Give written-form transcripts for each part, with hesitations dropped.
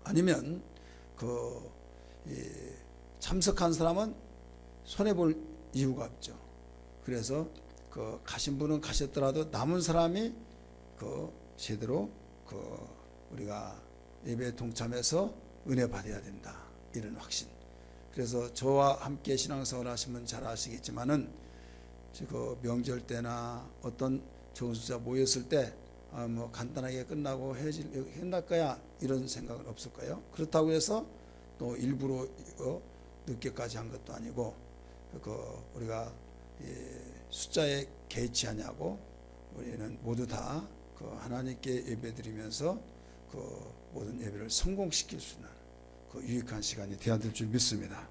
아니면 참석한 사람은 손해볼 이유가 없죠. 그래서 가신 분은 가셨더라도 남은 사람이 제대로 우리가 예배에 동참해서 은혜 받아야 된다, 이런 확신. 그래서 저와 함께 신앙생활 하시면 잘 아시겠지만은 명절 때나 어떤 정수자 모였을 때 뭐 간단하게 끝나고 끝날 거야, 이런 생각은 없을 거예요. 그렇다고 해서 또 일부러 늦게까지 한 것도 아니고, 우리가 숫자에 개의치하냐고, 우리는 모두 다 하나님께 예배드리면서 모든 예배를 성공시킬 수 있는 유익한 시간이 되어야 될 줄 믿습니다.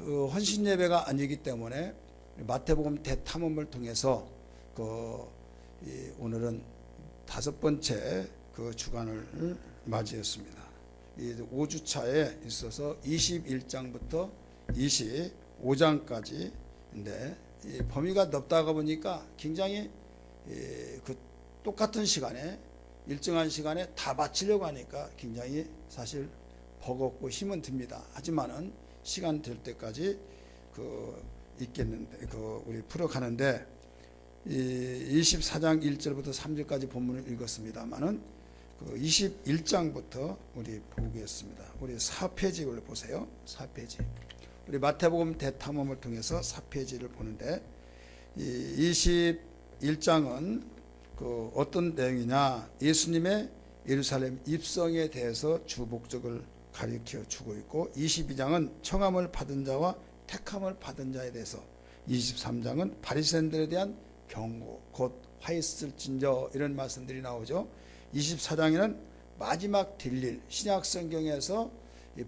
헌신 예배가 아니기 때문에 마태복음 대탐험을 통해서 오늘은 5번째 주간을 맞이했습니다. 5주차에 있어서 21장부터 25장까지인데 범위가 넓다가 보니까 굉장히 똑같은 시간에, 일정한 시간에 다 마치려고 하니까 굉장히 사실 버겁고 힘은 듭니다. 하지만은 시간 될 때까지 있겠는데 우리 풀어가는데, 24장 1절부터 3절까지 본문을 읽었습니다만은 21장부터 우리 보겠습니다. 우리 4페이지를 보세요. 4페이지. 우리 마태복음 대탐험을 통해서 4페이지를 보는데, 21장은 어떤 내용이냐, 예수님의 예루살렘 입성에 대해서 주 목적을 가르쳐 주고 있고, 22장은 청함을 받은 자와 택함을 받은 자에 대해서, 23장은 바리새인들에 대한 경고, 곧 화 있을진저, 이런 말씀들이 나오죠. 24장에는 마지막 될 일, 신약 성경에서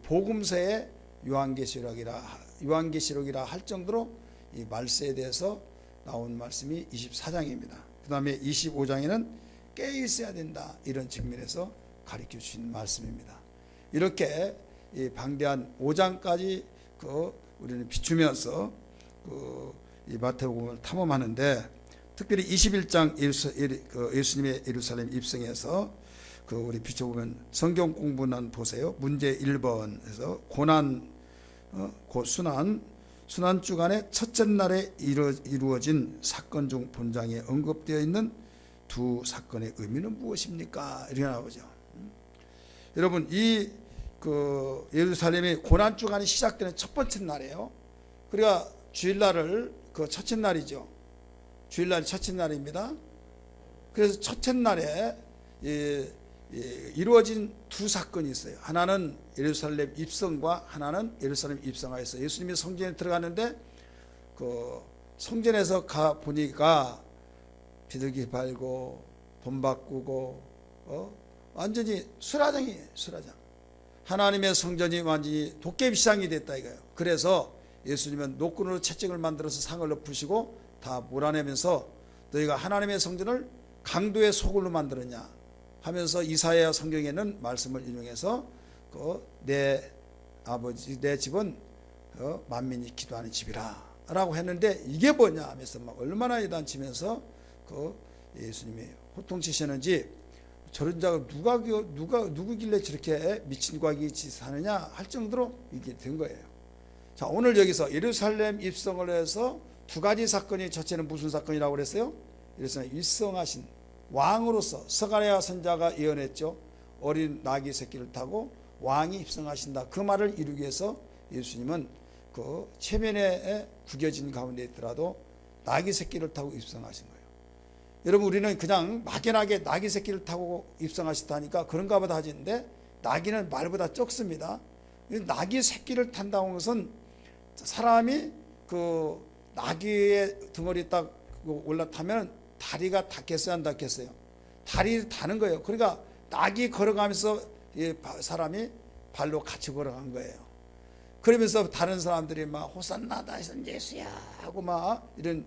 복음서의 요한계시록이라 할 정도로 이 말세에 대해서 나온 말씀이 24장입니다. 그 다음에 25장에는 깨어 있어야 된다, 이런 측면에서 가르쳐 주신 말씀입니다. 이렇게 이 방대한 5장까지 우리는 비추면서 이 마태복음을 탐험하는데, 특별히 21장 예수님의 예루살렘 입성에서 우리 비춰보면 성경 공부는 보세요. 문제 1번에서 고난, 순환 주간의 첫째 날에 이루어진 사건 중 본장에 언급되어 있는 두 사건의 의미는 무엇입니까? 이렇게 나오죠. 여러분, 이 예루살렘의 고난 주간이 시작되는 첫 번째 날이에요. 그러니까 주일날을 첫째 날이죠. 주일날이 첫째 날입니다. 그래서 첫째 날에 이루어진 두 사건이 있어요. 하나는 예루살렘 입성과 하나는 예루살렘 입성하여서 예수님이 성전에 들어가는데 성전에서 가 보니까 비둘기 밟고 돈 바꾸고 완전히 수라장이에요. 수라장. 하나님의 성전이 완전히 도깨비시장이 됐다 이거예요. 그래서 예수님은 노끈으로 채찍을 만들어서 상을 엎으시고 다 몰아내면서, 너희가 하나님의 성전을 강도의 소굴로 만들었냐 하면서 이사야 성경에는 말씀을 인용해서 내 아버지, 내 집은 만민이 기도하는 집이라 라고 했는데, 이게 뭐냐 하면서 막 얼마나 이단치면서 예수님이 호통치시는지, 저런 자가 누구길래 저렇게 미친 과기 짓 하느냐 할 정도로 이게 된 거예요. 자, 오늘 여기서 예루살렘 입성을 해서 두 가지 사건이, 첫째는 무슨 사건이라고 그랬어요? 예루살렘 입성하신 왕으로서 스가랴 선지자가 예언했죠. 어린 나귀 새끼를 타고 왕이 입성하신다. 그 말을 이루기 위해서 예수님은 체면에 구겨진 가운데 있더라도 나귀 새끼를 타고 입성하신 거예요. 여러분, 우리는 그냥 막연하게 나귀 새끼를 타고 입성하셨다니까 그런가 보다 하지는데, 나귀는 말보다 적습니다. 나귀 새끼를 탄다는 것은 사람이 나귀의 등어리 딱 올라타면 다리가 닿겠어요, 안 닿겠어요? 다리를 타는 거예요. 그러니까 낙이 걸어가면서 사람이 발로 같이 걸어간 거예요. 그러면서 다른 사람들이 막 호산나 다시는 예수야 하고 막 이런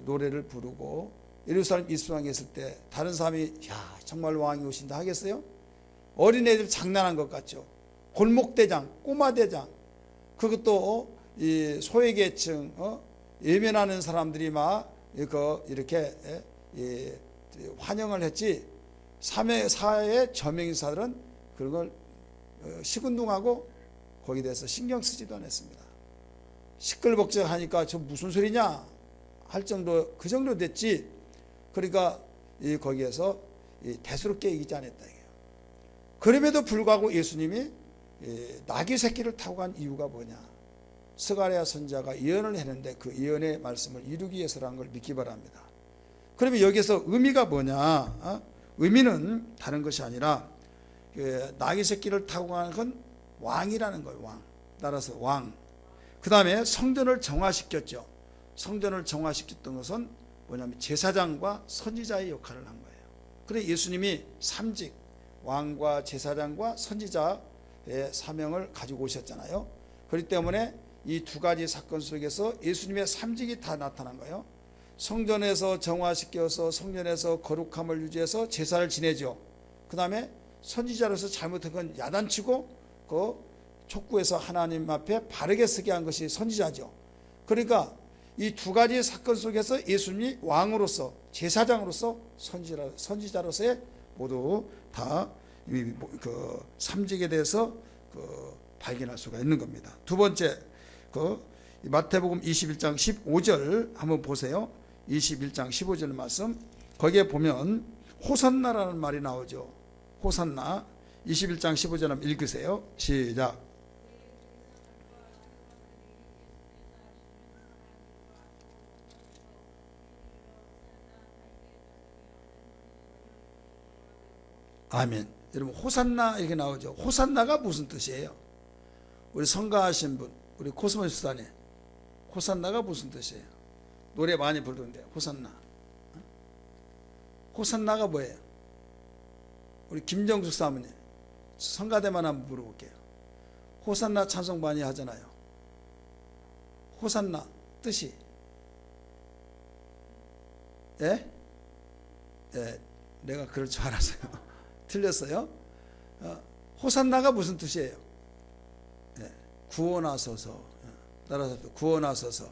노래를 부르고, 예루살렘 입성에 있을 때 다른 사람이 야 정말 왕이 오신다 하겠어요? 어린애들 장난한 것 같죠. 골목대장, 꼬마대장, 그것도 이 소외계층, 외면하는 사람들이 막 이렇게 환영을 했지, 사회의 저명인사들은 그런 걸 시큰둥하고 거기에 대해서 신경 쓰지도 않았습니다. 시끌벅적하니까 저 무슨 소리냐 할 정도, 그 정도 됐지. 그러니까 거기에서 대수롭게 이기지 않았다 이게요. 그럼에도 불구하고 예수님이 나귀 새끼를 타고 간 이유가 뭐냐? 스가랴 선지자가 예언을 했는데 그 예언의 말씀을 이루기 위해서라는 걸 믿기 바랍니다. 그러면 여기서 의미가 뭐냐? 의미는 다른 것이 아니라 나귀 새끼를 타고 가는 건 왕이라는 거예요. 왕. 따라서 왕. 그 다음에 성전을 정화시켰죠. 성전을 정화시켰던 것은 뭐냐면 제사장과 선지자의 역할을 한 거예요. 그래 예수님이 삼직, 왕과 제사장과 선지자의 사명을 가지고 오셨잖아요. 그렇기 때문에 이 두 가지 사건 속에서 예수님의 삼직이 다 나타난 거예요. 성전에서 정화시켜서 성전에서 거룩함을 유지해서 제사를 지내죠. 그 다음에 선지자로서 잘못한 건 야단치고 그 촉구해서 하나님 앞에 바르게 서게 한 것이 선지자죠. 그러니까 이 두 가지 사건 속에서 예수님이 왕으로서, 제사장으로서, 선지자로서의 모두 다 그 삼직에 대해서 발견할 수가 있는 겁니다. 두 번째, 마태복음 21장 15절 한번 보세요. 21장 15절 말씀, 거기에 보면 호산나라는 말이 나오죠. 호산나. 21장 15절 한번 읽으세요. 시작. 아멘. 여러분 호산나 이렇게 나오죠. 호산나가 무슨 뜻이에요? 우리 성가하신 분, 우리 코스모 수단에 호산나가 무슨 뜻이에요? 노래 많이 부르는데 호산나. 호산나가 뭐예요? 우리 김정숙 사모님 성가대만 한번 부르볼게요. 호산나 찬송 많이 하잖아요. 호산나 뜻이 예? 예, 내가 그럴 줄 알았어요. 틀렸어요. 호산나가 무슨 뜻이에요? 예, 구원하소서. 따라서 구원하소서.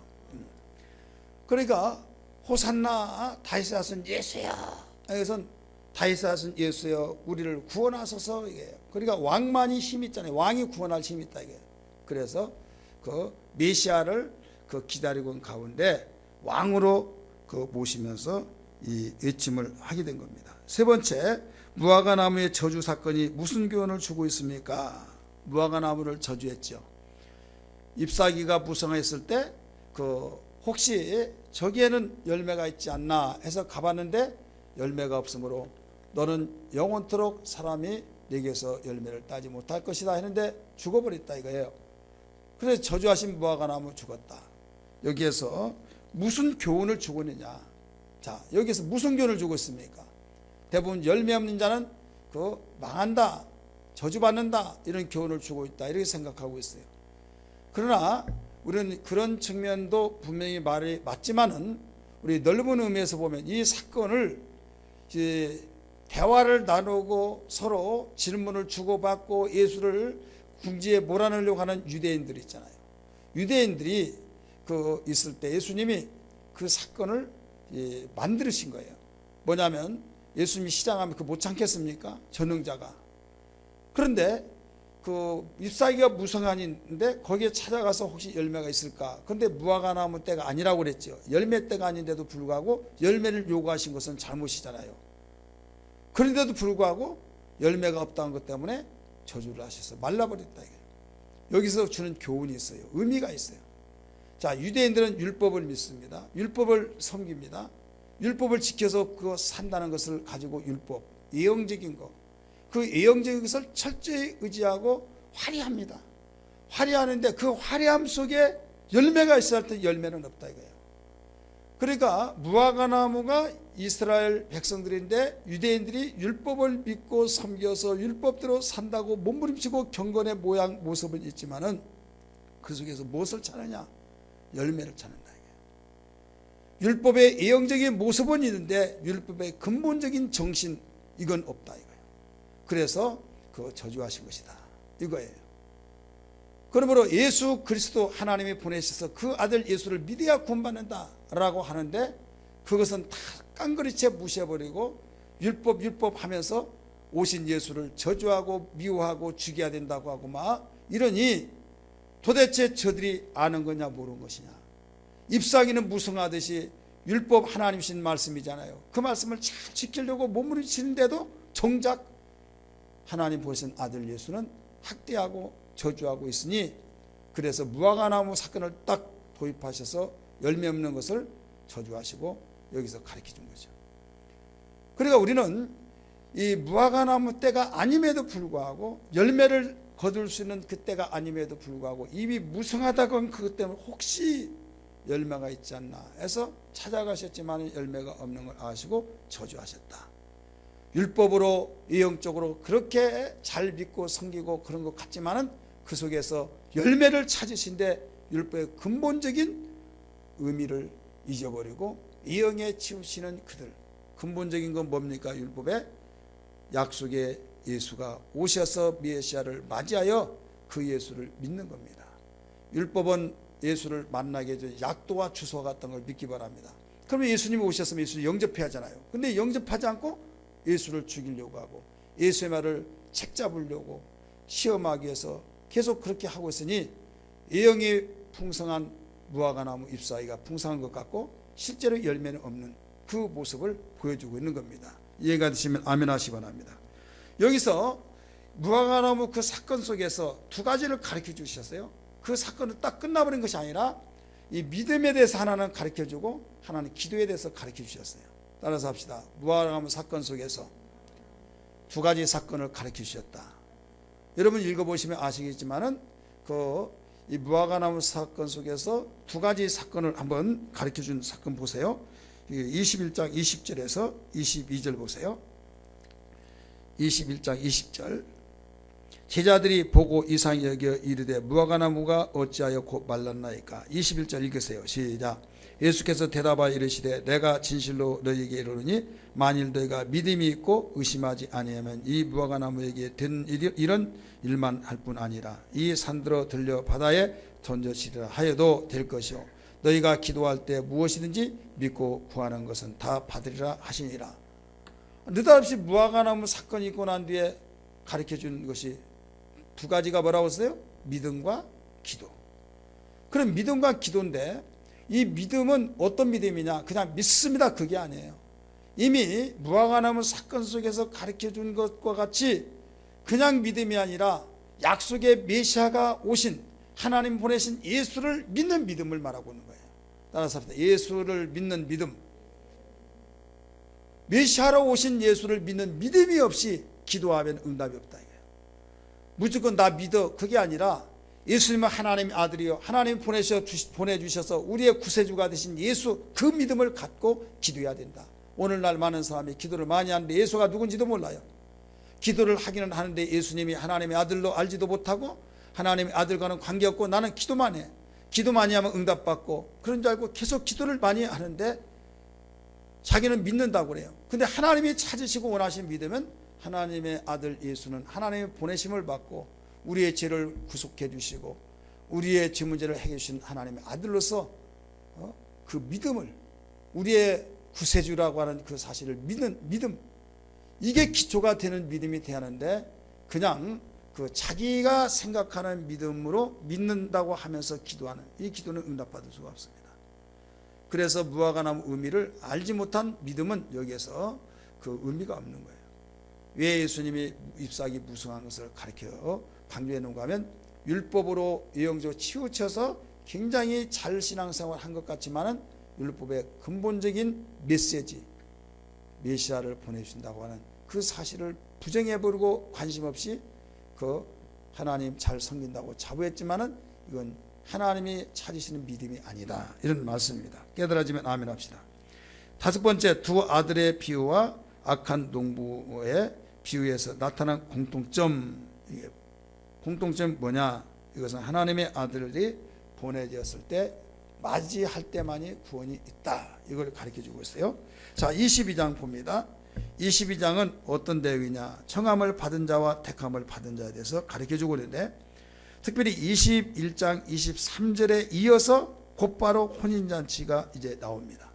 그러니까 호산나 다윗의 아들 예수여. 여기선 다윗의 아들 예수여 우리를 구원하소서. 이게 그러니까 왕만이 힘이 있잖아요. 왕이 구원할 힘이 있다 이게. 그래서 그 메시아를 기다리고 있는 가운데 왕으로 모시면서 이 외침을 하게 된 겁니다. 세 번째, 무화과 나무의 저주 사건이 무슨 교훈을 주고 있습니까? 무화과 나무를 저주했죠. 잎사귀가 무성했을 때 혹시 저기에는 열매가 있지 않나 해서 가봤는데 열매가 없으므로 너는 영원토록 사람이 내게서 열매를 따지 못할 것이다 했는데 죽어버렸다 이거예요. 그래서 저주하신 무화과 나무 죽었다. 여기에서 무슨 교훈을 주고 있느냐? 자, 여기서 무슨 교훈을 주고 있습니까? 대부분 열매 없는 자는 망한다, 저주받는다 이런 교훈을 주고 있다 이렇게 생각하고 있어요. 그러나 우리는 그런 측면도 분명히 말이 맞지만은 우리 넓은 의미에서 보면 이 사건을 대화를 나누고 서로 질문을 주고받고 예수를 궁지에 몰아넣으려고 하는 유대인들이 있잖아요. 유대인들이 있을 때 예수님이 그 사건을 만드신 거예요. 뭐냐면 예수님이 시장하면 못 참겠습니까? 전능자가. 그런데 잎사귀가 무성한인데 거기에 찾아가서 혹시 열매가 있을까? 그런데 무화과 나무 때가 아니라고 그랬죠. 열매 때가 아닌데도 불구하고 열매를 요구하신 것은 잘못이잖아요. 그런데도 불구하고 열매가 없다는 것 때문에 저주를 하셔서 말라버렸다. 여기서 주는 교훈이 있어요. 의미가 있어요. 자, 유대인들은 율법을 믿습니다. 율법을 섬깁니다. 율법을 지켜서 산다는 것을 가지고 율법, 예형적인 것, 그 예형적인 것을 철저히 의지하고 화려합니다. 화려하는데 그 화려함 속에 열매가 있어야 할 때 열매는 없다 이거예요. 그러니까 무화과 나무가 이스라엘 백성들인데 유대인들이 율법을 믿고 섬겨서 율법대로 산다고 몸부림치고 경건의 모습을 있지만은 그 속에서 무엇을 찾느냐? 열매를 찾는다. 율법의 예형적인 모습은 있는데 율법의 근본적인 정신 이건 없다 이거예요. 그래서 저주하신 것이다 이거예요. 그러므로 예수 그리스도 하나님이 보내셔서 그 아들 예수를 믿어야 구원받는다 라고 하는데 그것은 다 깡그리째 무시해버리고 율법 하면서 오신 예수를 저주하고 미워하고 죽여야 된다고 하고 막 이러니 도대체 저들이 아는 거냐 모르는 것이냐. 잎사귀는 무성하듯이 율법 하나님이신 말씀이잖아요. 그 말씀을 잘 지키려고 몸부림치는데도 정작 하나님 보신 아들 예수는 학대하고 저주하고 있으니, 그래서 무화과나무 사건을 딱 도입하셔서 열매 없는 것을 저주하시고 여기서 가르쳐 준 거죠. 그러니까 우리는 이 무화과나무 때가 아님에도 불구하고, 열매를 거둘 수 있는 그 때가 아님에도 불구하고 이미 무성하다고 한 그것 때문에 혹시 열매가 있지 않나 해서 찾아가셨지만 열매가 없는 걸 아시고 저주하셨다. 율법으로 예형적으로 그렇게 잘 믿고 섬기고 그런 것 같지만은 그 속에서 열매를 찾으신데 율법의 근본적인 의미를 잊어버리고 예형에 치우치는 그들, 근본적인 건 뭡니까? 율법의 약속의 예수가 오셔서 메시아를 맞이하여 그 예수를 믿는 겁니다. 율법은 예수를 만나게 해준 약도와 주소 같은 걸 믿기 바랍니다. 그러면 예수님이 오셨으면 예수를 영접해야 하잖아요. 근데 영접하지 않고 예수를 죽이려고 하고 예수의 말을 책잡으려고 시험하기 위해서 계속 그렇게 하고 있으니 예형이 풍성한 무화과나무 잎사귀가 풍성한 것 같고 실제로 열매는 없는 그 모습을 보여주고 있는 겁니다. 이해가 되시면 아멘 하시기 바랍니다. 여기서 무화과나무 그 사건 속에서 두 가지를 가르쳐 주셨어요. 그 사건은 딱 끝나버린 것이 아니라 이 믿음에 대해서 하나는 가르쳐 주고 하나는 기도에 대해서 가르쳐 주셨어요. 따라서 합시다. 무화과나무 사건 속에서 두 가지 사건을 가르쳐 주셨다. 여러분 읽어보시면 아시겠지만은 이 무화과나무 사건 속에서 두 가지 사건을 한번 가르쳐 준 사건 보세요. 21장 20절에서 22절 보세요. 21장 20절. 제자들이 보고 이상히 여겨 이르되 무화과나무가 어찌하여 곧 말랐나이까. 21절 읽으세요. 시작. 예수께서 대답하여 이르시되 내가 진실로 너희에게 이르노니 만일 너희가 믿음이 있고 의심하지 아니하면 이 무화과나무에게 된 이런 일만 할 뿐 아니라 이 산들어 들려 바다에 던져지리라 하여도 될 것이요 너희가 기도할 때 무엇이든지 믿고 구하는 것은 다 받으리라 하시니라. 느닷없이 무화과나무 사건이 있고 난 뒤에 가르쳐 준 것이 두 가지가 뭐라고 했어요? 믿음과 기도. 그럼 믿음과 기도인데 이 믿음은 어떤 믿음이냐? 그냥 믿습니다. 그게 아니에요. 이미 무화과나무 사건 속에서 가르쳐 준 것과 같이 그냥 믿음이 아니라 약속의 메시아가 오신 하나님 보내신 예수를 믿는 믿음을 말하고 있는 거예요. 따라서 합시다. 예수를 믿는 믿음. 메시아로 오신 예수를 믿는 믿음이 없이 기도하면 응답이 없다. 무조건 나 믿어. 그게 아니라 예수님은 하나님의 아들이요 하나님 보내주셔서 우리의 구세주가 되신 예수, 그 믿음을 갖고 기도해야 된다. 오늘날 많은 사람이 기도를 많이 하는데 예수가 누군지도 몰라요. 기도를 하기는 하는데 예수님이 하나님의 아들로 알지도 못하고 하나님의 아들과는 관계없고 나는 기도만 해. 기도 많이 하면 응답받고 그런 줄 알고 계속 기도를 많이 하는데 자기는 믿는다고 그래요. 근데 하나님이 찾으시고 원하신 믿으면 하나님의 아들 예수는 하나님의 보내심을 받고 우리의 죄를 구속해 주시고 우리의 죄 문제를 해결해 주신 하나님의 아들로서 그 믿음을, 우리의 구세주라고 하는 그 사실을 믿는 믿음, 이게 기초가 되는 믿음이 돼야 하는데 그냥 그 자기가 생각하는 믿음으로 믿는다고 하면서 기도하는 이 기도는 응답받을 수가 없습니다. 그래서 무화과나무 의미를 알지 못한 믿음은 여기에서 그 의미가 없는 거예요. 왜 예수님이 잎사귀 무성한 것을 가르쳐 강조해 놓은가 하면 율법으로 예형적으로 치우쳐서 굉장히 잘 신앙생활 한 것 같지만은 율법의 근본적인 메시지, 메시아를 보내주신다고 하는 그 사실을 부정해버리고 관심 없이 그 하나님 잘 섬긴다고 자부했지만은 이건 하나님이 찾으시는 믿음이 아니다. 이런 말씀입니다. 깨달아지면 아멘 합시다. 다섯 번째, 두 아들의 비유와 악한 농부의 비유에서 나타난 공통점. 이게 공통점 뭐냐? 이것은 하나님의 아들이 보내졌을 때 맞이할 때만이 구원이 있다. 이걸 가르쳐 주고 있어요. 자, 22장 봅니다. 22장은 어떤 내용이냐? 청함을 받은 자와 택함을 받은 자에 대해서 가르쳐 주고 있는데 특별히 21장 23절에 이어서 곧바로 혼인잔치가 이제 나옵니다.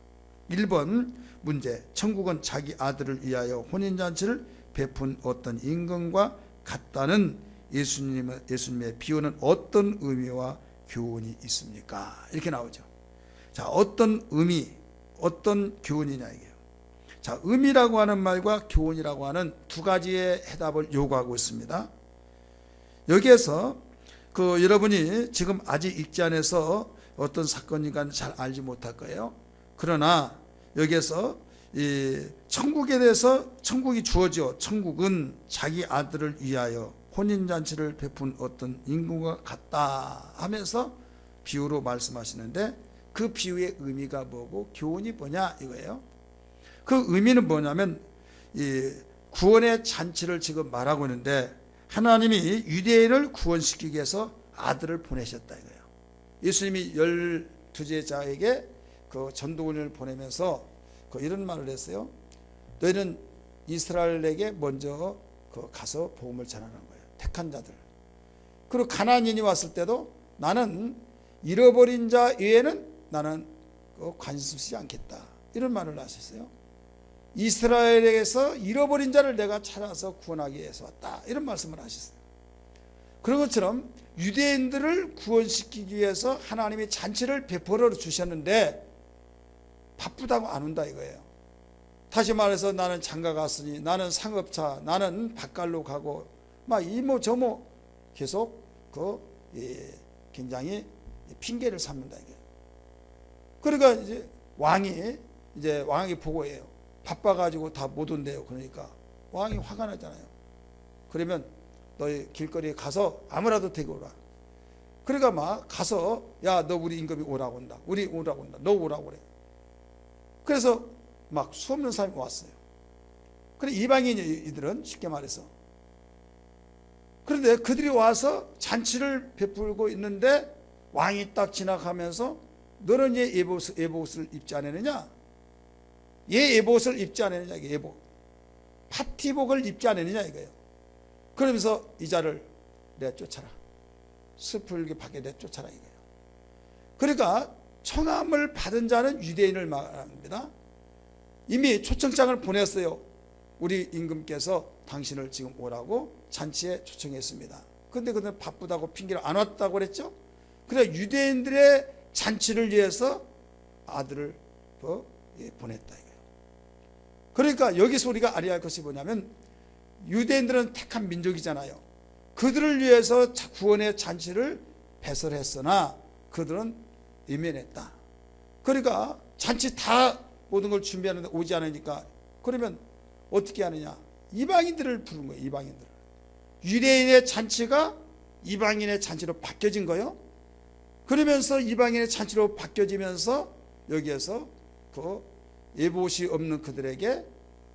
1번 문제, 천국은 자기 아들을 위하여 혼인잔치를 베푼 어떤 임금과 같다는 예수님의 비유는 어떤 의미와 교훈이 있습니까? 이렇게 나오죠. 자, 어떤 의미, 어떤 교훈이냐 이게요. 자, 의미라고 하는 말과 교훈이라고 하는 두 가지의 해답을 요구하고 있습니다. 여기에서 여러분이 지금 아직 읽지 않아서 어떤 사건인가는 잘 알지 못할 거예요. 그러나 여기에서 이 천국에 대해서 천국이 주어져 천국은 자기 아들을 위하여 혼인잔치를 베푼 어떤 임금과 같다 하면서 비유로 말씀하시는데 그 비유의 의미가 뭐고 교훈이 뭐냐 이거예요. 그 의미는 뭐냐면 이 구원의 잔치를 지금 말하고 있는데 하나님이 유대인을 구원시키기 위해서 아들을 보내셨다 이거예요. 예수님이 12제자에게 그 전도원을 보내면서 이런 말을 했어요. 너희는 이스라엘에게 먼저 가서 복음을 전하는 거예요. 택한 자들. 그리고 가나안인이 왔을 때도 나는 잃어버린 자 외에는 나는 관심 쓰지 않겠다. 이런 말을 하셨어요. 이스라엘에게서 잃어버린 자를 내가 찾아서 구원하기 위해서 왔다. 이런 말씀을 하셨어요. 그런 것처럼 유대인들을 구원시키기 위해서 하나님이 잔치를 베풀어 주셨는데 바쁘다고 안 온다 이거예요. 다시 말해서 나는 장가 갔으니 나는 상업차 나는 밭갈로 가고 막 이모 저모 계속 굉장히 핑계를 삼는다 이게. 그러니까 이제 왕이 보고해요. 바빠가지고 다 못 온대요. 그러니까 왕이 화가 나잖아요. 그러면 너희 길거리에 가서 아무라도 데리고 오라. 그러니까 막 가서 야 너 우리 임금이 오라고 한다. 우리 오라고 한다. 너 오라고 그래. 그래서 막 수없는 사람이 왔어요. 그래 이방인이들은 쉽게 말해서. 그런데 그들이 와서 잔치를 베풀고 있는데 왕이 딱 지나가면서 너는 얘 예복옷을 입지 않았느냐? 얘 예복옷을 입지 않았느냐? 이게 예복. 파티복을 입지 않았느냐 이거예요. 그러면서 이 자를 내쫓아라. 슬프게 밖에 내쫓아라 이거예요. 그러니까 청함을 받은 자는 유대인을 말합니다. 이미 초청장을 보냈어요. 우리 임금께서 당신을 지금 오라고 잔치에 초청했습니다. 그런데 그들은 바쁘다고 핑계를 안 왔다고 그랬죠. 그래 유대인들의 잔치를 위해서 아들을 보냈다 이거예요. 그러니까 여기서 우리가 알아야 할 것이 뭐냐면 유대인들은 택한 민족이잖아요. 그들을 위해서 구원의 잔치를 배설했으나 그들은 외면했다. 그러니까 잔치 다 모든 걸 준비하는데 오지 않으니까 그러면 어떻게 하느냐? 이방인들을 부른 거예요. 이방인들. 유대인의 잔치가 이방인의 잔치로 바뀌어진 거예요. 그러면서 이방인의 잔치로 바뀌어지면서 여기에서 예복옷이 없는 그들에게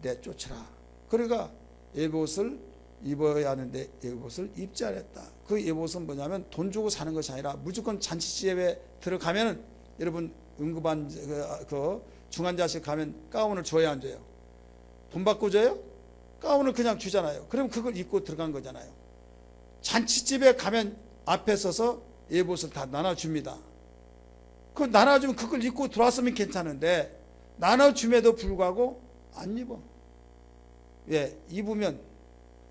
내쫓으라. 그러니까 예복옷을 입어야 하는데 예복옷을 입지 않았다. 그 예복옷은 뭐냐면 돈 주고 사는 것이 아니라 무조건 잔치집에 들어가면 여러분 응급한 중환자실 가면 가운을 줘야 안 줘요? 돈 받고 줘요? 가운을 그냥 주잖아요. 그럼 그걸 입고 들어간 거잖아요. 잔치집에 가면 앞에 서서 예복옷을 다 나눠줍니다. 그 나눠주면 그걸 입고 들어왔으면 괜찮은데 나눠줌에도 불구하고 안 입어. 왜? 입으면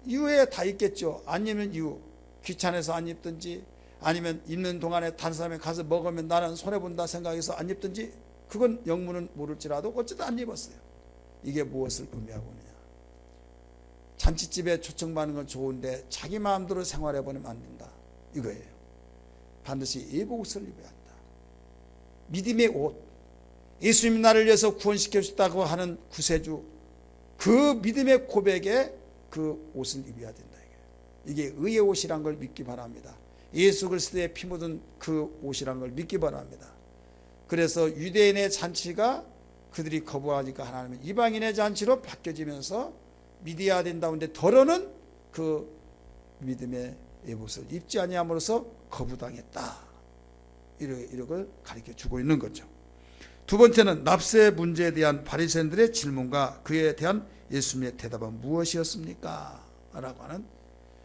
이유에 다 있겠죠. 안 입는 이유. 귀찮아서 안 입든지 아니면 입는 동안에 다른 사람이 가서 먹으면 나는 손해본다 생각해서 안 입든지 그건 영문은 모를지라도 어쨌든 안 입었어요. 이게 무엇을 의미하고 있느냐. 잔치집에 초청받는 건 좋은데 자기 마음대로 생활해보면 안 된다. 이거예요. 반드시 예복옷을 입어야 한다. 믿음의 옷. 예수님이 나를 위해서 구원시켜줬다고 하는 구세주. 그 믿음의 고백에 그 옷을 입어야 된다. 이게 의의 옷이란 걸 믿기 바랍니다. 예수 그리스도의 피 묻은 그 옷이란 걸 믿기 바랍니다. 그래서 유대인의 잔치가 그들이 거부하니까 하나님은 이방인의 잔치로 바뀌어지면서 믿어야 된다는데 더러는 그 믿음의 예복을 입지 아니함으로써 거부당했다. 이걸 가르쳐 주고 있는 거죠. 두 번째는 납세 문제에 대한 바리새인들의 질문과 그에 대한 예수님의 대답은 무엇이었습니까? 라고 하는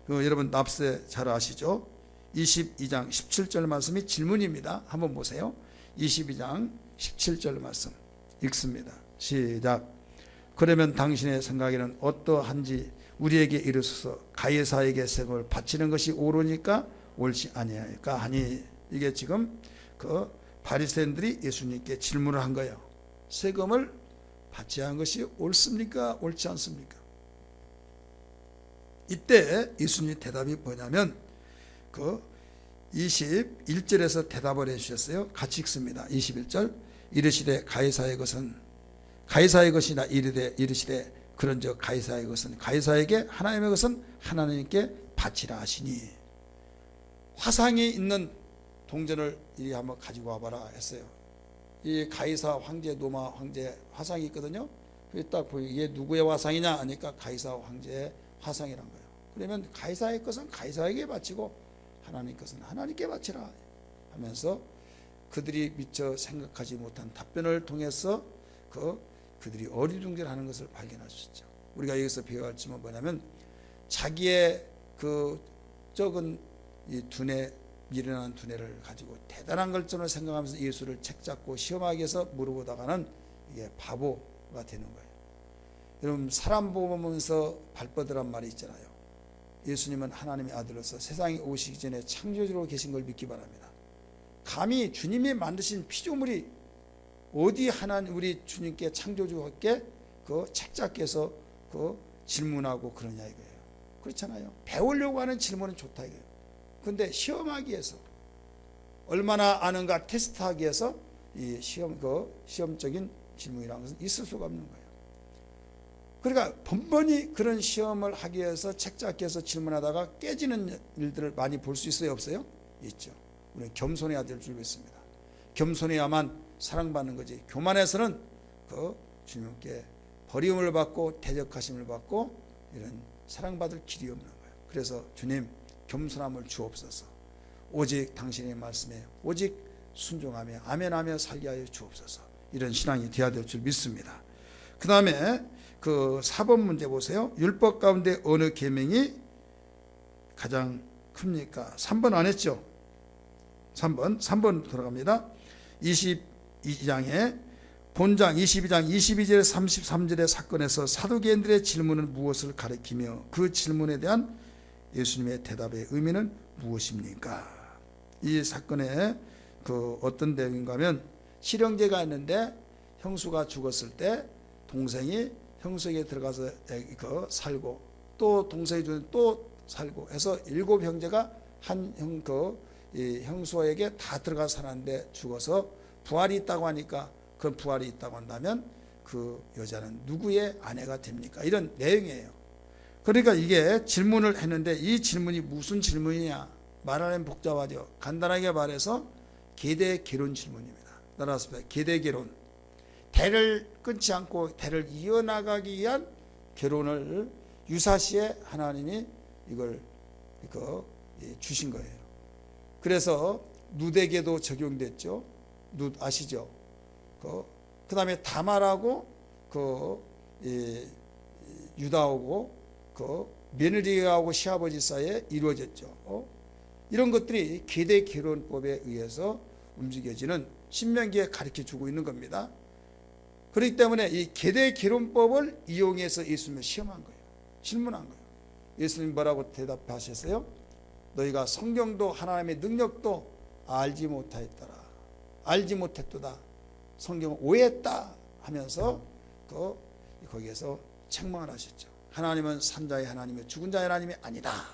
여러분 납세 잘 아시죠? 22장 17절 말씀이 질문입니다. 한번 보세요. 22장 17절 말씀 읽습니다. 시작. 그러면 당신의 생각에는 어떠한지 우리에게 이르소서. 가이사에게 세금을 바치는 것이 옳으니까 옳지 아니하니까 하니. 이게 지금 그 바리새인들이 예수님께 질문을 한 거예요. 세금을 바쳐야 하는 것이 옳습니까? 옳지 않습니까? 이때 예수님의 대답이 뭐냐면 그 21절에서 대답을 해주셨어요. 같이 읽습니다. 21절. 이르시되 가이사의 것은 가이사의 것이나 이르시되 그런즉 가이사의 것은 가이사에게, 하나님의 것은 하나님께 바치라 하시니. 화상이 있는 동전을 이리 한번 가지고 와봐라 했어요. 이 가이사 황제, 로마 황제 화상이 있거든요. 딱 보이 이게 누구의 화상이냐 하니까 가이사 황제의 화상이란 거예요. 그러면 가이사의 것은 가이사에게 바치고 하나님 것은 하나님께 바치라 하면서 그들이 미처 생각하지 못한 답변을 통해서 그들이 어리둥절하는 것을 발견할 수 있죠. 우리가 여기서 배워야 할 점은 뭐냐면 자기의 그 적은 이 두뇌, 미련한 두뇌를 가지고 대단한 걸전을 생각하면서 예수를 책잡고 시험하기 위해서 물어보다가는 이게 바보가 되는 거예요. 여러분, 사람 보면서 발뻗으란 말이 있잖아요. 예수님은 하나님의 아들로서 세상에 오시기 전에 창조주로 계신 걸 믿기 바랍니다. 감히 주님이 만드신 피조물이 어디 하나님 우리 주님께 창조주께 그 책잡기 해서 그 질문하고 그러냐 이거예요. 그렇잖아요. 배우려고 하는 질문은 좋다 이거예요. 근데 시험하기 위해서 얼마나 아는가 테스트하기 위해서 이 시험적인 질문이라는 것은 있을 수가 없는 거예요. 그러니까 번번이 그런 시험을 하기 위해서 책잡기 해서 질문하다가 깨지는 일들을 많이 볼 수 있어요, 없어요? 있죠. 우리는 겸손해야 될 줄 믿습니다. 겸손해야만 사랑받는 거지. 교만해서는 그 주님께 버림을 받고 대적하심을 받고 이런 사랑받을 길이 없는 거예요. 그래서 주님 겸손함을 주옵소서. 오직 당신의 말씀에 오직 순종하며 아멘하며 살게 하여 주옵소서. 이런 신앙이 되어야 될 줄 믿습니다. 그 다음에 그 4번 문제 보세요. 율법 가운데 어느 계명이 가장 큽니까? 3번 안 했죠? 3번 들어갑니다. 22장에 본장 22장 22절 33절의 사건에서 사두개인들의 질문은 무엇을 가리키며 그 질문에 대한 예수님의 대답의 의미는 무엇입니까? 이 사건에 그 어떤 내용인가 하면 실형제가 있는데 형수가 죽었을 때 동생이 형수에게 들어가서 살고 또 동생이 죽으면 또 살고 해서 7 형제가 한 형수에게 다 들어가 살았는데 죽어서 부활이 있다고 하니까 그 부활이 있다고 한다면 그 여자는 누구의 아내가 됩니까? 이런 내용이에요. 그러니까 이게 질문을 했는데 이 질문이 무슨 질문이냐? 말하면 복잡하죠. 간단하게 말해서 계대 결혼 질문입니다. 따라서 계대 결혼. 대를 끊지 않고 대를 이어나가기 위한 결혼을 유사시에 하나님이 이걸 주신 거예요. 그래서 룻에게도 적용됐죠. 룻 아시죠? 그 다음에 다말하고 유다하고 며느리하고 시아버지 사이에 이루어졌죠. 이런 것들이 계대 결혼법에 의해서 움직여지는 신명기에 가르쳐주고 있는 겁니다. 그렇기 때문에 이 계대 결혼법을 이용해서 예수님을 시험한 거예요. 질문한 거예요. 예수님 뭐라고 대답하셨어요? 너희가 성경도 하나님의 능력도 알지 못하였더라. 알지 못했도다. 성경을 오해했다 하면서 거기에서 책망을 하셨죠. 하나님은 산자의 하나님이 죽은 자의 하나님이 아니다.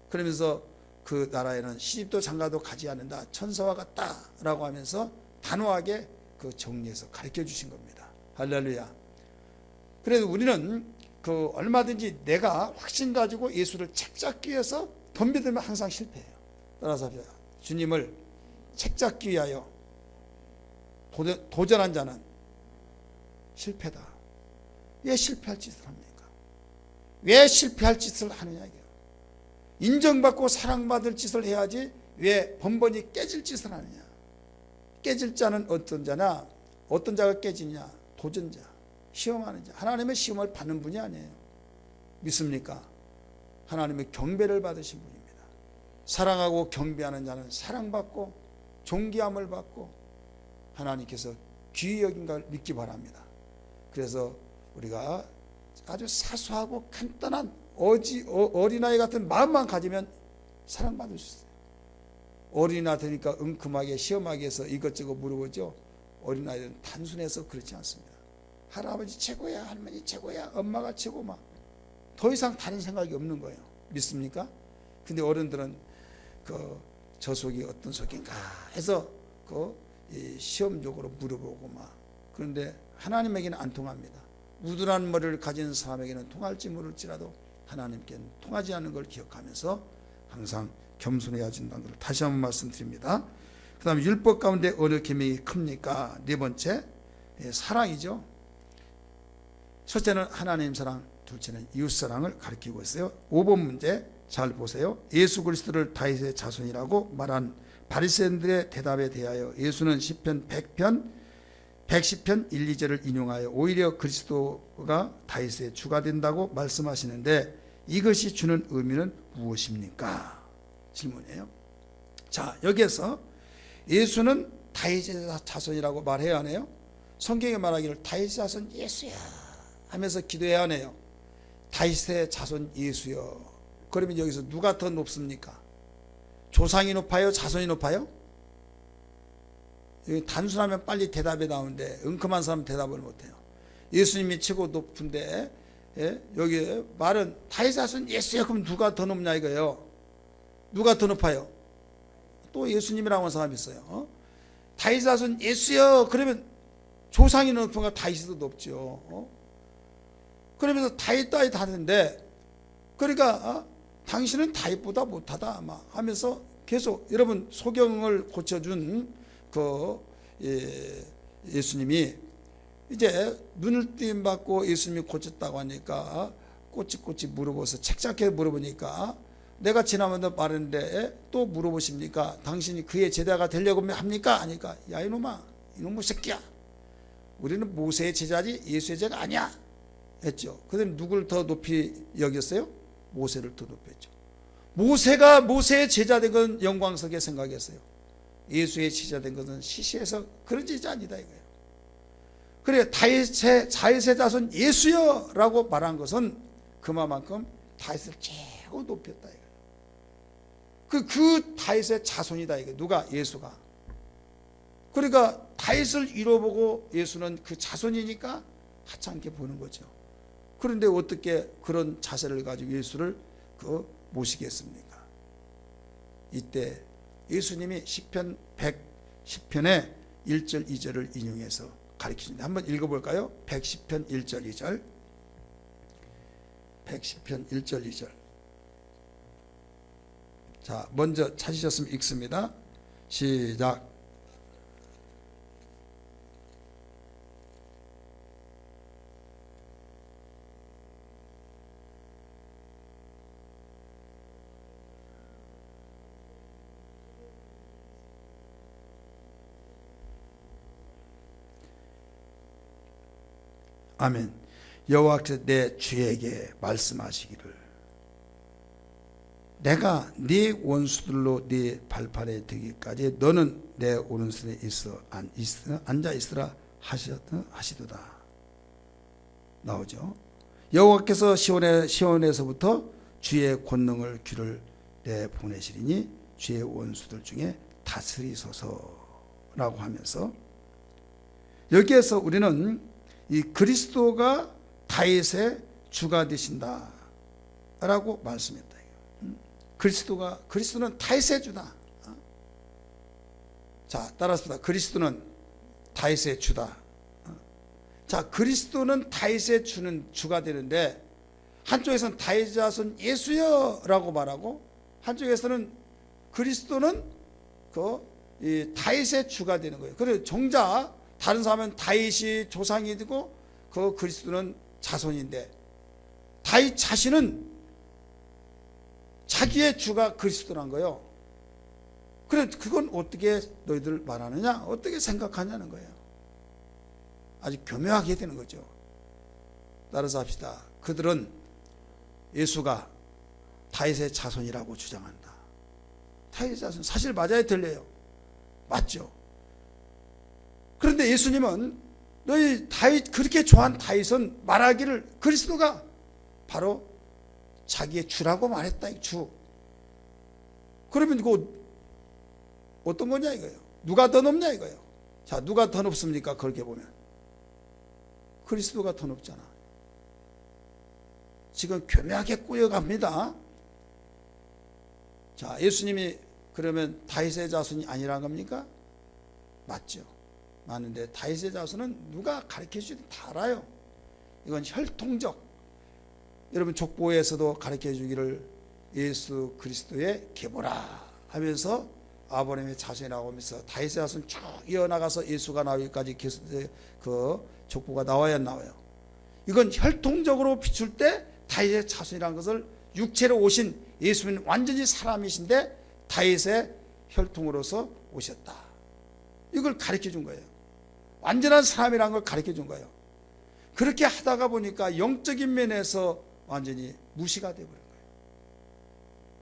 그러면서 그 나라에는 시집도 장가도 가지 않는다. 천사와 같다라고 하면서 단호하게 그 정리해서 가르쳐 주신 겁니다. 할렐루야. 그래서 우리는 얼마든지 내가 확신 가지고 예수를 책잡기 위해서 덤비들면 항상 실패해요. 따라서 주님을 책잡기 위하여 도전한 자는 실패다. 왜 실패할 짓을 합니까? 왜 실패할 짓을 하느냐 이게요. 인정받고 사랑받을 짓을 해야지 왜 번번이 깨질 짓을 하느냐. 깨질 자는 어떤 자냐? 어떤 자가 깨지냐? 도전자, 시험하는 자. 하나님의 시험을 받는 분이 아니에요. 믿습니까? 하나님의 경배를 받으신 분입니다. 사랑하고 경배하는 자는 사랑받고 존귀함을 받고 하나님께서 귀히 여긴 걸 믿기 바랍니다. 그래서 우리가 아주 사소하고 간단한 어린아이 같은 마음만 가지면 사랑받을 수 있어요. 어린아이 되니까 은큼하게 시험하게 해서 이것저것 물어보죠. 어린아이들은 단순해서 그렇지 않습니다. 할아버지 최고야, 할머니 최고야, 엄마가 최고마. 더 이상 다른 생각이 없는 거예요. 믿습니까? 근데 어른들은 저 속이 어떤 속인가 해서 시험적으로 물어보고 막. 그런데 하나님에게는 안 통합니다. 우둔한 머리를 가진 사람에게는 통할지 모를지라도 하나님께는 통하지 않는 걸 기억하면서 항상 겸손해야 된다는 걸 다시 한번 말씀드립니다. 그 다음에 율법 가운데 어느 계명이 큽니까? 네 번째, 사랑이죠. 첫째는 하나님 사랑, 둘째는 이웃 사랑을 가리키고 있어요. 5번 문제 잘 보세요. 예수 그리스도를 다윗의 자손이라고 말한 바리새인들의 대답에 대하여 예수는 시편 100편 110편 1, 2절을 인용하여 오히려 그리스도가 다윗의 주가 된다고 말씀하시는데 이것이 주는 의미는 무엇입니까? 질문이에요. 자, 여기에서 예수는 다윗의 자손이라고 말해야 하네요. 성경에 말하기를 다윗의 자손 예수야 하면서 기도해야 하네요. 다윗의 자손 예수여. 그러면 여기서 누가 더 높습니까? 조상이 높아요? 자손이 높아요? 여기 단순하면 빨리 대답이 나오는데 은큼한 사람은 대답을 못해요. 예수님이 최고 높은데 여기 말은 다윗의 자손 예수야. 그럼 누가 더 높냐 이거예요. 누가 더 높아요? 또 예수님이라고 하는 사람이 있어요. 다윗의 자손 예수여. 그러면 조상이 높은가 다윗이 더 높죠. 그러면서 다윗 하는데 그러니까 당신은 다윗보다 못하다 아마 하면서 계속 여러분 소경을 고쳐준 예수님이 이제 눈을 띄임 받고 예수님이 고쳤다고 하니까 꼬치꼬치 물어봐서 책잡게 물어보니까 내가 지난번에 말했는데 또 물어보십니까? 당신이 그의 제자가 되려고 합니까? 하니까 야 이놈아 이놈의 새끼야 우리는 모세의 제자지 예수의 제자가 아니야 했죠. 그다음에 누구를 더 높이 여겼어요? 모세를 더 높이 했죠. 모세가 모세의 제자 된 건 영광스럽게 생각했어요. 예수의 제자 된 것은 시시해서 그런 제자 아니다 이거예요. 그래 다윗의 자손 예수여 라고 말한 것은 그만큼 다윗을 최고 높였다 이거예요. 그 다윗의 자손이다 이거예요. 누가? 예수가. 그러니까 다윗을 이뤄보고 예수는 그 자손이니까 하찮게 보는 거죠. 그런데 어떻게 그런 자세를 가지고 예수를 모시겠습니까? 이때 예수님이 시편 110편의 1절 2절을 인용해서 가르치십니다. 한번 읽어볼까요? 110편 1절 2절 110편 1절 2절 자 먼저 찾으셨으면 읽습니다. 시작. 아멘. 여호와께서 내 주에게 말씀하시기를 내가 네 원수들로 네 발판에 들기까지 너는 내 오른손에 앉아 있으라 하시도다. 나오죠. 여호와께서 시온에서부터 주의 권능을 귀를 내 보내시리니 주의 원수들 중에 다스리소서라고 하면서 여기에서 우리는 이 그리스도가 다윗의 주가 되신다 라고 말씀했다. 그리스도는 다윗의 주다. 자 따라서 그리스도는 다윗의 주다. 자 그리스도는 다윗의 주가 되는데 한쪽에서는 다윗 자손 예수여 라고 말하고 한쪽에서는 그리스도는 이 다윗의 주가 되는 거예요. 그래서 정작 다른 사람은 다윗이 조상이 되고 그리스도는 자손인데 다윗 자신은 자기의 주가 그리스도란 거예요. 그래 그건 어떻게 너희들 말하느냐? 어떻게 생각하냐는 거예요. 아주 교묘하게 되는 거죠. 따라서 합시다. 그들은 예수가 다윗의 자손이라고 주장한다. 다윗의 자손 사실 맞아야 들려요. 맞죠? 그런데 예수님은 너희 다윗 그렇게 좋아한 다윗은 말하기를 그리스도가 바로 자기의 주라고 말했다. 주. 그러면 이거 어떤 거냐 이거예요. 누가 더 높냐 이거예요. 자, 누가 더 높습니까? 그렇게 보면 그리스도가 더 높잖아. 지금 교묘하게 꾸려갑니다. 자, 예수님이 그러면 다윗의 자손이 아니란 겁니까? 맞죠. 맞는데 다윗의 자손은 누가 가르쳐주든 다 알아요. 이건 혈통적. 여러분 족보에서도 가르쳐주기를 예수 그리스도의 계보라 하면서 아브라함의 자손이라고 하면서 다윗의 자손 쭉 이어나가서 예수가 나오기까지 그 족보가 나와야 나와요. 이건 혈통적으로 비출 때 다윗의 자손이라는 것을 육체로 오신 예수님은 완전히 사람이신데 다윗의 혈통으로서 오셨다. 이걸 가르쳐 준 거예요. 완전한 사람이라는 걸 가르쳐 준 거예요. 그렇게 하다가 보니까 영적인 면에서 완전히 무시가 되어버린 거예요.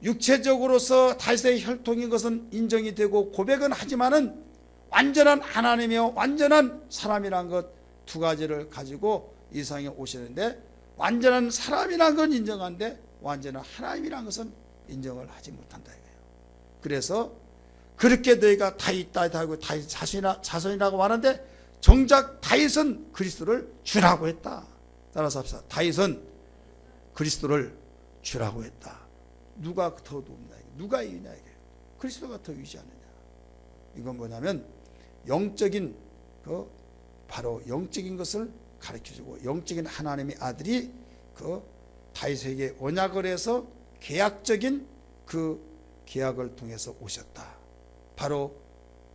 육체적으로서 다윗의 혈통인 것은 인정이 되고 고백은 하지만은 완전한 하나님이요 완전한 사람이라는 것 두 가지를 가지고 이 세상에 오시는데 완전한 사람이라는 건 인정하는데 완전한 하나님이라는 것은 인정을 하지 못한다 이거예요. 그래서 그렇게 너희가 다윗하고 다윗 자손이라고 하는데 정작 다윗은 그리스도를 주라고 했다. 따라서 합시다. 다윗은 그리스도를 주라고 했다. 누가 더 높냐? 누가 이기냐 이게. 그리스도가 더 위지 않느냐. 이건 뭐냐면 영적인 바로 영적인 것을 가르쳐주고 영적인 하나님의 아들이 그 다윗에게 언약을 해서 계약적인 그 계약을 통해서 오셨다. 바로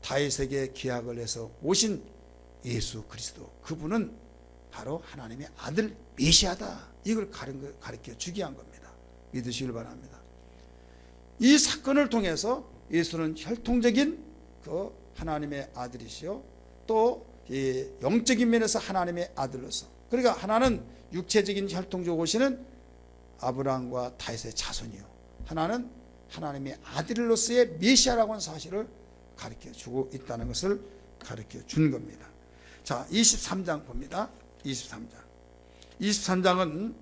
다윗에게 계약을 해서 오신 예수 그리스도. 그분은 바로 하나님의 아들 메시아다. 이걸 가르쳐 주기 한 겁니다. 믿으시길 바랍니다. 이 사건을 통해서 예수는 혈통적인 그 하나님의 아들이시요 또 이 영적인 면에서 하나님의 아들로서 그러니까 하나는 육체적인 혈통적으로 오시는 아브라함과 다윗의 자손이요 하나는 하나님의 아들로서의 메시아라고 하는 사실을 가르쳐 주고 있다는 것을 가르쳐 준 겁니다. 자, 23장 봅니다. 23장은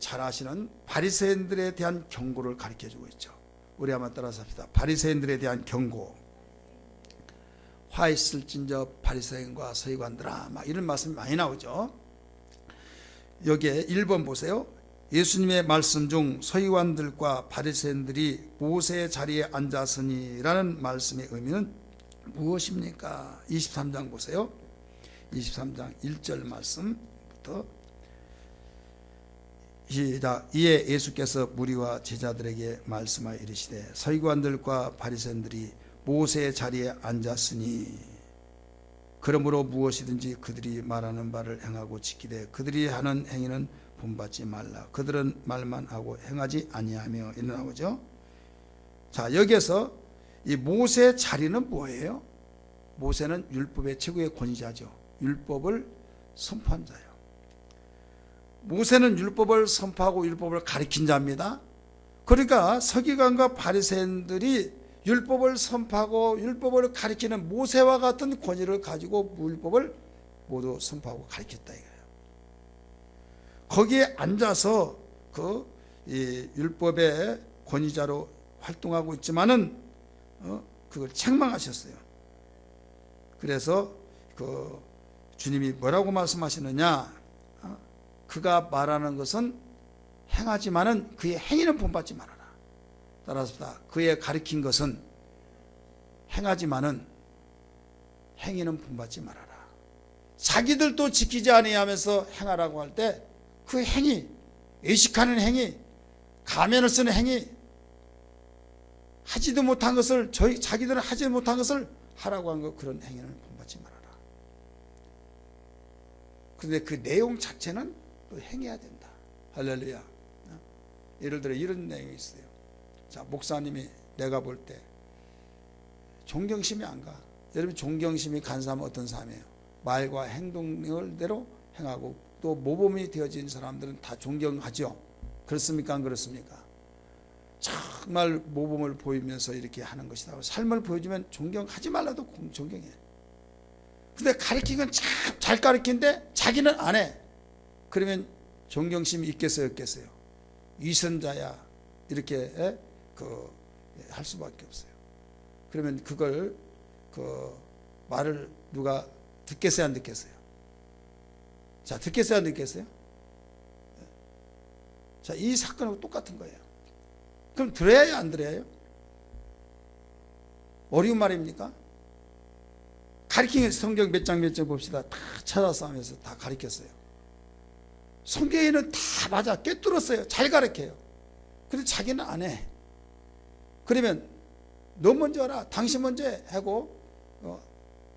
잘 아시는 바리새인들에 대한 경고를 가르쳐 주고 있죠. 우리 한번 따라서 합시다. 바리새인들에 대한 경고. 화 있을진저 바리새인과 서기관들아, 막 이런 말씀이 많이 나오죠. 여기에 1번 보세요. 예수님의 말씀 중 서기관들과 바리새인들이 모세의 자리에 앉았으니라는 말씀의 의미는 무엇입니까? 23장 보세요. 23장 1절 말씀부터 시작. 이에 예수께서 무리와 제자들에게 말씀하여 이르시되 서기관들과 바리새인들이 모세의 자리에 앉았으니 그러므로 무엇이든지 그들이 말하는 바를 행하고 지키되 그들이 하는 행위는 본받지 말라. 그들은 말만 하고 행하지 아니하며 이런 나오죠. 자, 여기에서 이 모세의 자리는 뭐예요? 모세는 율법의 최고의 권위자죠. 율법을 선포한 자예요. 모세는 율법을 선포하고 율법을 가르친 자입니다. 그러니까 서기관과 바리새인들이 율법을 선포하고 율법을 가르치는 모세와 같은 권위를 가지고 율법을 모두 선포하고 가르쳤다 이거예요. 거기에 앉아서 이 율법의 권위자로 활동하고 있지만은 그걸 책망하셨어요. 그래서 주님이 뭐라고 말씀하시느냐? 그가 말하는 것은 행하지만은 그의 행위는 본받지 말아라. 따라서 그의 가르친 것은 행하지만은 행위는 본받지 말아라. 자기들도 지키지 아니하면서 행하라고 할 때 그 행위, 외식하는 행위, 가면을 쓰는 행위, 하지도 못한 것을 자기들은 하지 못한 것을 하라고 한 것, 그런 행위는 본받지 말아라. 그런데 그 내용 자체는 또 행해야 된다. 할렐루야. 예를 들어 이런 내용이 있어요. 자, 목사님이 내가 볼 때 존경심이 안 가. 여러분 존경심이 간 사람은 어떤 사람이에요? 말과 행동대로 행하고 또 모범이 되어진 사람들은 다 존경하죠. 그렇습니까? 안 그렇습니까? 정말 모범을 보이면서 이렇게 하는 것이다. 삶을 보여주면 존경하지 말라도 존경해. 근데 가르치는 참 잘 가르치는데 자기는 안 해. 그러면 존경심이 있겠어요, 없겠어요? 위선자야 이렇게 할 수밖에 없어요. 그러면 그걸 말을 누가 듣겠어요, 안 듣겠어요? 자, 듣겠어요, 안 듣겠어요? 자, 이 사건하고 똑같은 거예요. 그럼 들어야요, 안 들어야요? 어려운 말입니까? 가르치는 성경 몇 장 몇 장 봅시다. 다 찾아서 하면서 다 가르쳤어요. 성경에는 다 맞아, 꿰뚫었어요. 잘 가르쳐요. 근데 자기는 안 해. 그러면 너 먼저 하라, 당신 먼저 해 하고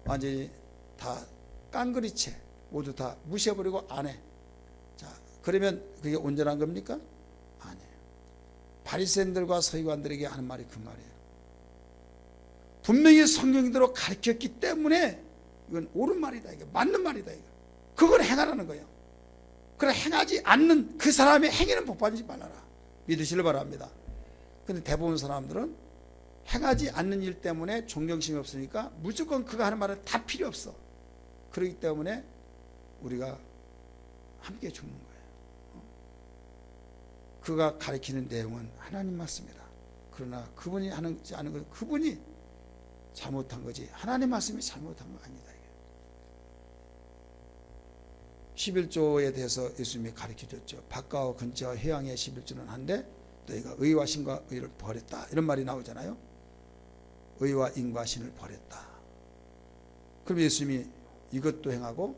완전히 다 깡그리채 모두 다 무시해버리고 안 해. 자, 그러면 그게 온전한 겁니까? 아니에요. 바리새인들과 서기관들에게 하는 말이 그 말이에요. 분명히 성경대로 가르쳤기 때문에 이건 옳은 말이다, 이거 맞는 말이다, 이거. 그걸 행하라는 거예요. 그래, 행하지 않는 그 사람의 행위는 복받지 말아라, 믿으시길 바랍니다. 근데 대부분 사람들은 행하지 않는 일 때문에 존경심이 없으니까 무조건 그가 하는 말은 다 필요 없어. 그렇기 때문에 우리가 함께 죽는 거예요. 그가 가르치는 내용은 하나님 말씀이다. 그러나 그분이 하지 않은 것, 그분이 잘못한 거지 하나님 말씀이 잘못한 거 아니다. 11조에 대해서 예수님이 가르쳐줬죠. 바깥과 근처와 해양의 11조는 한데 너희가 의와 신과 의를 버렸다, 이런 말이 나오잖아요. 의와 인과 신을 버렸다. 그럼 예수님이 이것도 행하고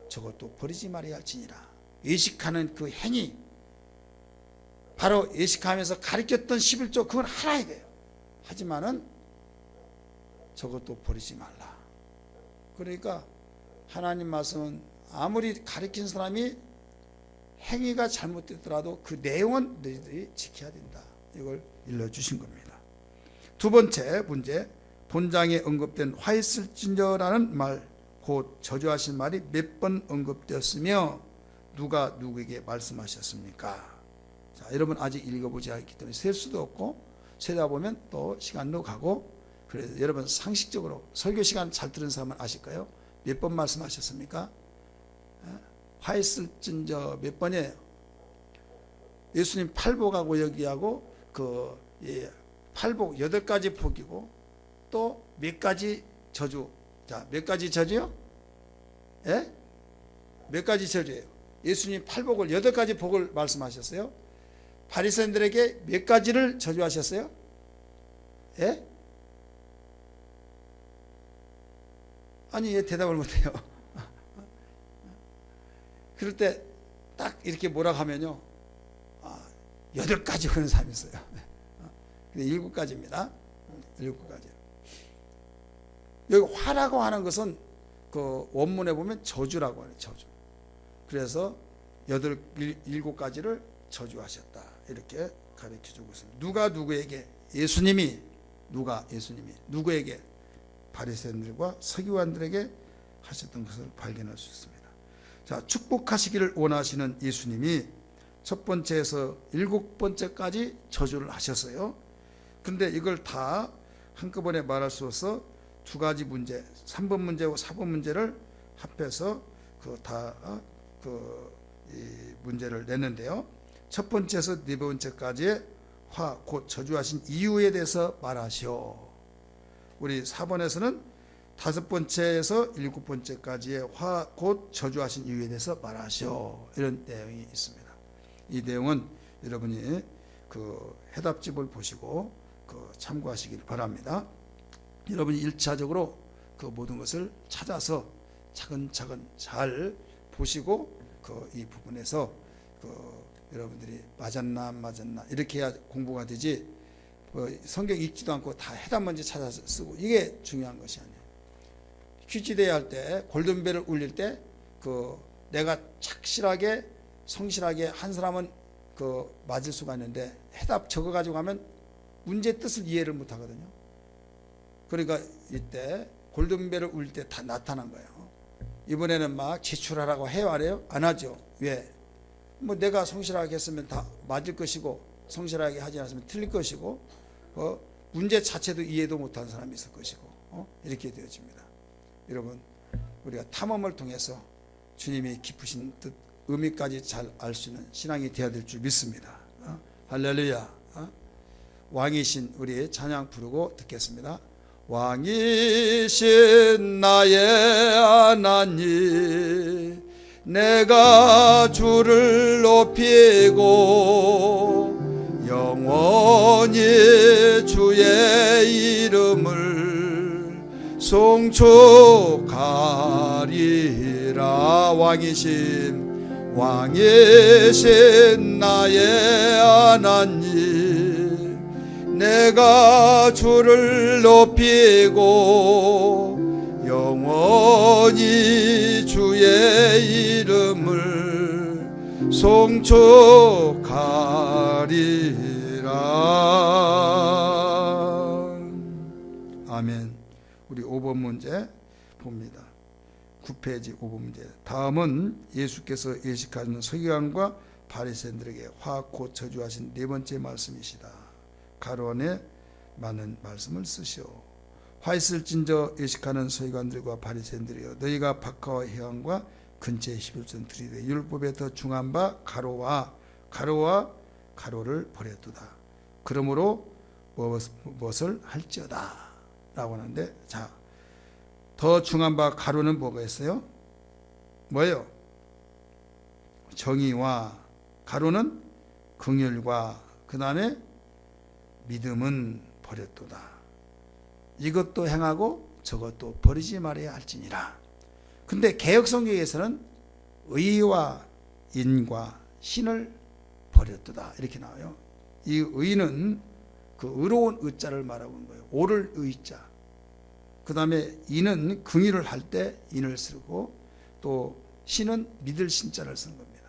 저것도 버리지 말아야 할지니라. 예식하는 그 행위, 바로 예식하면서 가르쳤던 11조, 그건 하라 이거예요. 하지만은 저것도 버리지 말라. 그러니까 하나님 말씀은 아무리 가르친 사람이 행위가 잘못됐더라도 그 내용은 너희들이 지켜야 된다, 이걸 일러주신 겁니다. 두 번째 문제, 본장에 언급된 화 있을진저라는 말, 곧 저주하신 말이 몇 번 언급되었으며 누가 누구에게 말씀하셨습니까? 자, 여러분 아직 읽어보지 않기 때문에 셀 수도 없고, 세다 보면 또 시간도 가고, 그래서 여러분 상식적으로 설교 시간 잘 들은 사람은 아실까요? 몇 번 말씀하셨습니까? 화 있을진저 몇 번이에요? 예수님 팔복하고 여기하고 팔복 8가지 복이고 또 몇 가지 저주. 자, 몇 가지 저주요? 예? 몇 가지 저주예요? 예수님 팔복을 8가지 복을 말씀하셨어요. 바리새인들에게 몇 가지를 저주하셨어요? 예? 아니, 왜 대답을 못해요? 그럴 때 딱 이렇게 뭐라고 하면요, 8가지 그런 사람이 있어요. 근데 7가지입니다. 7가지. 여기 화라고 하는 것은 그 원문에 보면 저주라고 하는 저주. 그래서 7가지를 저주하셨다, 이렇게 가르쳐주고 있습니다. 누가 누구에게? 예수님이 누구에게? 바리새인들과 서기관들에게 하셨던 것을 발견할 수 있습니다. 자, 축복하시기를 원하시는 예수님이 첫 번째에서 7번째까지 저주를 하셨어요. 근데 이걸 다 한꺼번에 말할 수 없어 2가지 문제, 3번 문제와 4번 문제를 합해서 이 문제를 냈는데요. 첫 번째에서 4번째까지의 화, 곧 저주하신 이유에 대해서 말하시오. 우리 4번에서는 5번째에서 7번째까지의 화, 곧 저주하신 이유에 대해서 말하시오, 이런 내용이 있습니다. 이 내용은 여러분이 그 해답집을 보시고 참고하시길 바랍니다. 여러분이 1차적으로 그 모든 것을 찾아서 차근차근 잘 보시고 이 부분에서 여러분들이 맞았나 안 맞았나 이렇게 해야 공부가 되지, 성경 읽지도 않고 다 해답 먼저 찾아서 쓰고, 이게 중요한 것이 아니에요. 퀴즈 대회 할 때 골든벨을 울릴 때 내가 착실하게 성실하게 한 사람은 맞을 수가 있는데 해답 적어 가지고 가면 문제 뜻을 이해를 못 하거든요. 그러니까 이때 골든벨을 울릴 때 다 나타난 거예요. 이번에는 막 제출하라고 해요, 안 해요? 안 하죠. 왜? 내가 성실하게 했으면 다 맞을 것이고, 성실하게 하지 않았으면 틀릴 것이고, 문제 자체도 이해도 못한 사람이 있을 것이고, 이렇게 되어집니다. 여러분, 우리가 탐험을 통해서 주님이 깊으신 뜻, 의미까지 잘 알 수 있는 신앙이 되어야 될 줄 믿습니다. 할렐루야. 왕이신 우리의 찬양 부르고 듣겠습니다. 왕이신 나의 하나님, 내가 주를 높이고 영원히 주의 이름을 송축하리라. 왕이신 나의 하나님, 내가 주를 높이고 영원히 주의 이름을 송축하리라. 아멘. 우리 5번 문제 봅니다. 9페이지 5번 문제. 다음은 예수께서 예식하는 서기관과 바리새인들에게 화고 저주하신 네 번째 말씀이시다. 가로 안에 많은 말씀을 쓰시오. 화 있을진저 예식하는 서기관들과 바리새인들이여, 너희가 박하와 회왕과 근처에 11전 들이되 율법에 더 중한 바 가로와 가로를 버렸도다. 그러므로 무엇을 할지어다 라고 하는데, 자, 더 중한 바 가로는 뭐가 있어요? 뭐예요? 정의와, 가로는 긍휼과, 그 다음에 믿음은 버렸도다. 이것도 행하고 저것도 버리지 말아야 할지니라. 근데 개역성경에서는 의와 인과 신을 버렸도다 이렇게 나와요. 이 의는 그 의로운 의자를 말하고 있는 거예요. 옳을 의자. 그 다음에 인은 긍휼을 할 때 인을 쓰고, 또 신은 믿을 신자를 쓰는 겁니다.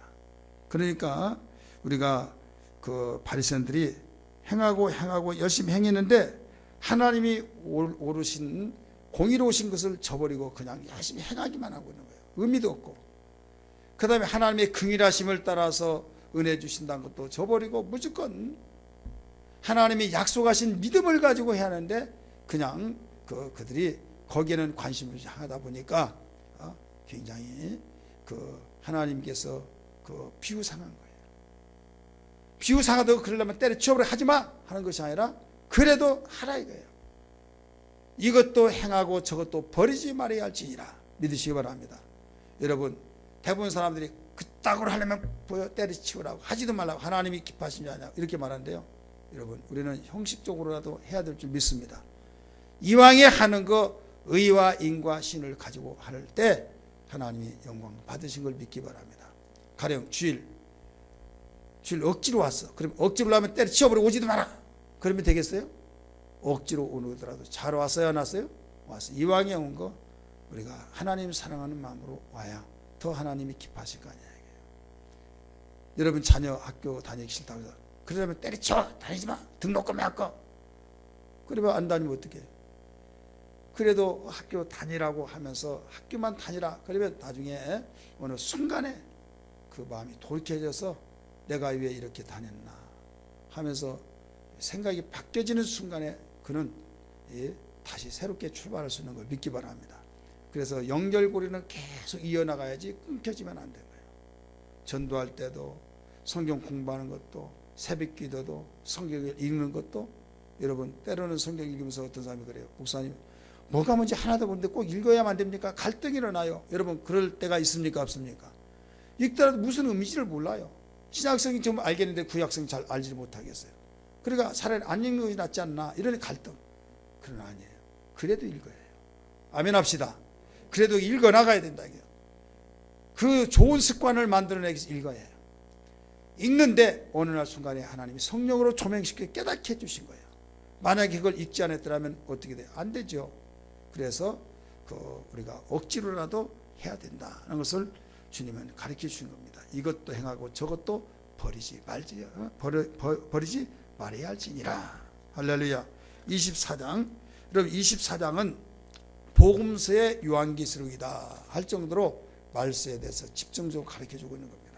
그러니까 우리가 그 바리새인들이 행하고 열심히 행했는데 하나님이 오르신 공의로우신 것을 저버리고 그냥 열심히 행하기만 하고 있는 거예요. 의미도 없고. 그 다음에 하나님의 긍휼하심을 따라서 은혜 주신다는 것도 저버리고 무조건 하나님이 약속하신 믿음을 가지고 해야 하는데 그냥 그들이 거기에는 관심을 하다 보니까 굉장히 하나님께서 비우상한 거예요. 비우상하다고 그러려면 때려치워버려 하지마 하는 것이 아니라 그래도 하라 이거예요. 이것도 행하고 저것도 버리지 말아야 할지니라 믿으시기 바랍니다. 여러분, 대부분 사람들이 그따구로 하려면 때려치우라고 하지도 말라고 하나님이 기뻐하신 줄 아냐 이렇게 말하는데요. 여러분, 우리는 형식적으로라도 해야 될 줄 믿습니다. 이왕에 하는 거 의와 인과 신을 가지고 할 때 하나님이 영광 받으신 걸 믿기 바랍니다. 가령 주일 억지로 왔어. 그럼 억지로 하면 때려치워버리고 오지도 마라. 그러면 되겠어요? 억지로 오더라도 잘 왔어요, 안 왔어요? 왔어. 이왕에 온 거 우리가 하나님 사랑하는 마음으로 와야 더 하나님이 기뻐하실 거 아니야. 여러분 자녀 학교 다니기 싫다고 해서 그러려면 때려쳐 다니지 마. 등록금 할거. 그러면 안 다니면 어떡해? 그래도 학교 다니라고 하면서 학교만 다니라. 그러면 나중에 어느 순간에 그 마음이 돌이켜져서 내가 왜 이렇게 다녔나 하면서 생각이 바뀌어지는 순간에 그는 다시 새롭게 출발할 수 있는 걸 믿기 바랍니다. 그래서 연결고리는 계속 이어나가야지 끊겨지면 안 되는 거예요. 전도할 때도 성경 공부하는 것도 새벽 기도도 성경을 읽는 것도, 여러분 때로는 성경 읽으면서 어떤 사람이 그래요. 목사님 뭐가 뭔지 하나도 모르는데 꼭 읽어야만 됩니까? 갈등이 일어나요. 여러분 그럴 때가 있습니까? 없습니까? 읽더라도 무슨 의미인지를 몰라요. 신약성이 좀 알겠는데 구약성 잘 알지 못하겠어요. 그러니까 차라리 안 읽는 것이 낫지 않나 이런 갈등. 그건 아니에요. 그래도 읽어야 해요. 아멘 합시다. 그래도 읽어 나가야 된다. 그 좋은 습관을 만들어내기 위해서 읽어야 해요. 읽는데 어느 날 순간에 하나님이 성령으로 조명시켜 깨닫게 해주신 거예요. 만약에 그걸 읽지 않았더라면 어떻게 돼요? 안 되죠. 그래서 우리가 억지로라도 해야 된다는 것을 주님은 가르쳐 주신 겁니다. 이것도 행하고 저것도 버리지 말아야 할지니라. 할렐루야. 24장. 여러분 24장은 복음서의 요한계시록이다 할 정도로 말씀에 대해서 집중적으로 가르쳐 주고 있는 겁니다.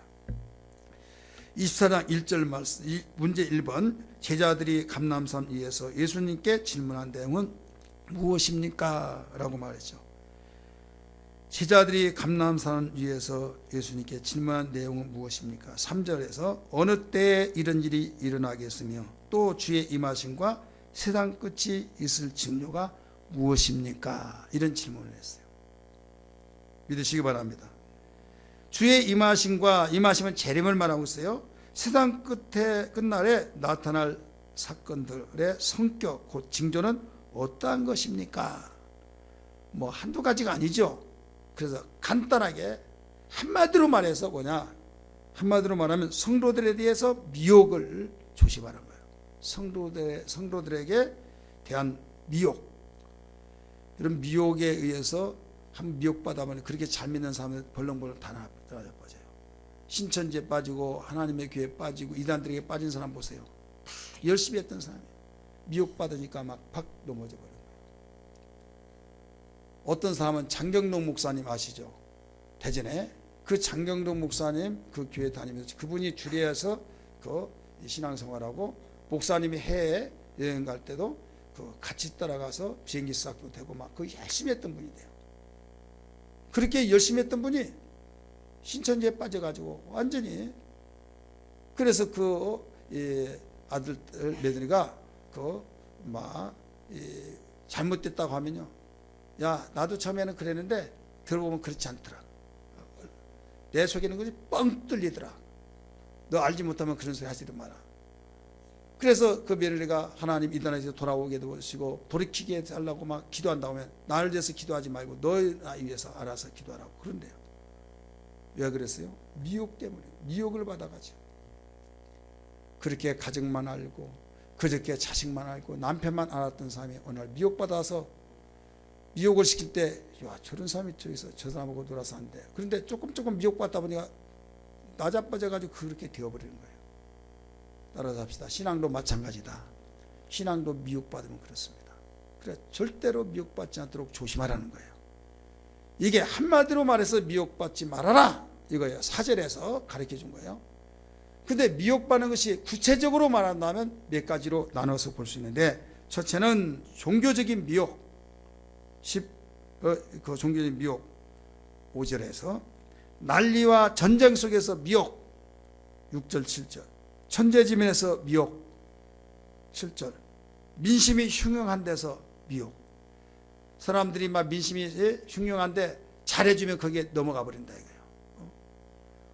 24장 1절 말씀, 문제 1번. 제자들이 감람산 위에서 예수님께 질문한 내용은 무엇입니까? 라고 말했죠. 제자들이 감람산 위에서 예수님께 질문한 내용은 무엇입니까? 3절에서 어느 때에 이런 일이 일어나겠으며 또 주의 임하심과 세상 끝이 있을 징조가 무엇입니까? 이런 질문을 했어요. 믿으시기 바랍니다. 주의 임하심은 재림을 말하고 있어요. 세상 끝날에 나타날 사건들의 성격, 곧 징조는 어떠한 것입니까? 뭐 한두 가지가 아니죠. 그래서 간단하게 한마디로 말해서 뭐냐? 한마디로 말하면 성도들에 대해서 미혹을 조심하는 거예요. 성도들에게 대한 미혹. 이런 미혹에 의해서 한 미혹받아보면 그렇게 잘 믿는 사람들 벌렁벌렁 다 빠져요. 신천지에 빠지고 하나님의 교회에 빠지고 이단들에게 빠진 사람 보세요. 열심히 했던 사람이에요. 미혹받으니까 막 팍 넘어져 버려요. 어떤 사람은 장경동 목사님 아시죠? 대전에 그 장경동 목사님 그 교회 다니면서 그분이 주례해서 그 신앙생활하고 목사님이 해외 여행 갈 때도 그 같이 따라가서 비행기 싹도 되고 막 그 열심히 했던 분이 돼요. 그렇게 열심히 했던 분이 신천지에 빠져가지고 완전히 그래서 그 아들들 며느리가 그 막 잘못됐다고 하면요, 야 나도 처음에는 그랬는데 들어보면 그렇지 않더라. 내 속에는 것이 뻥 뚫리더라. 너 알지 못하면 그런 소리 하지도 마라. 그래서 그 며느리가 하나님 이단에서 돌아오게 되시고 돌이키게 하려고 막 기도한다고 하면 나를 위해서 기도하지 말고 너희 위해서 알아서 기도하라고 그런대요. 왜 그랬어요? 미혹 때문에. 미혹을 받아가지고 그렇게 가정만 알고 그저께 자식만 알고 남편만 알았던 사람이 어느 날 미혹받아서 미혹을 시킬 때 야, 저런 사람이 저기서 저 사람하고 놀아서 안 돼. 그런데 조금 미혹받다 보니까 낮아빠져가지고 그렇게 되어버리는 거예요. 따라서 합시다. 신앙도 마찬가지다. 신앙도 미혹받으면 그렇습니다. 그래 절대로 미혹받지 않도록 조심하라는 거예요. 이게 한마디로 말해서 미혹받지 말아라 이거예요. 4절에서 가르쳐 준 거예요. 근데 미혹받는 것이 구체적으로 말한다면 몇 가지로 나눠서 볼 수 있는데, 첫째는 종교적인 미혹. 그 종교적인 미혹 5절에서 난리와 전쟁 속에서 미혹 6절 7절, 천재지면에서 미혹 7절, 민심이 흉흉한 데서 미혹. 사람들이 막 민심이 흉흉한데 잘해주면 거기에 넘어가 버린다 이거예요.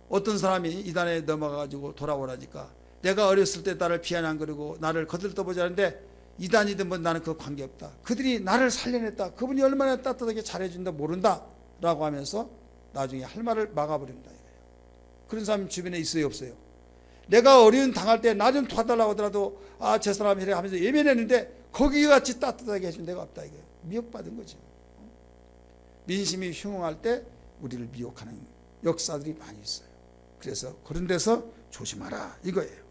어떤 사람이 이단에 넘어가가지고 돌아오라니까 내가 어렸을 때 나를 비아냥거리고 나를 거들떠보지 않는데 이단이든 뭐 나는 그 관계없다. 그들이 나를 살려냈다. 그분이 얼마나 따뜻하게 잘해준다 모른다 라고 하면서 나중에 할 말을 막아버린다 이거예요. 그런 사람이 주변에 있어요 없어요? 내가 어려운 당할 때 나 좀 도와달라고 하더라도 아 저 사람이 이래 하면서 예면했는데 거기같이 따뜻하게 해준 데가 없다 이거예요. 미혹받은 거죠. 민심이 흉흉할 때 우리를 미혹하는 역사들이 많이 있어요. 그래서 그런 데서 조심하라 이거예요.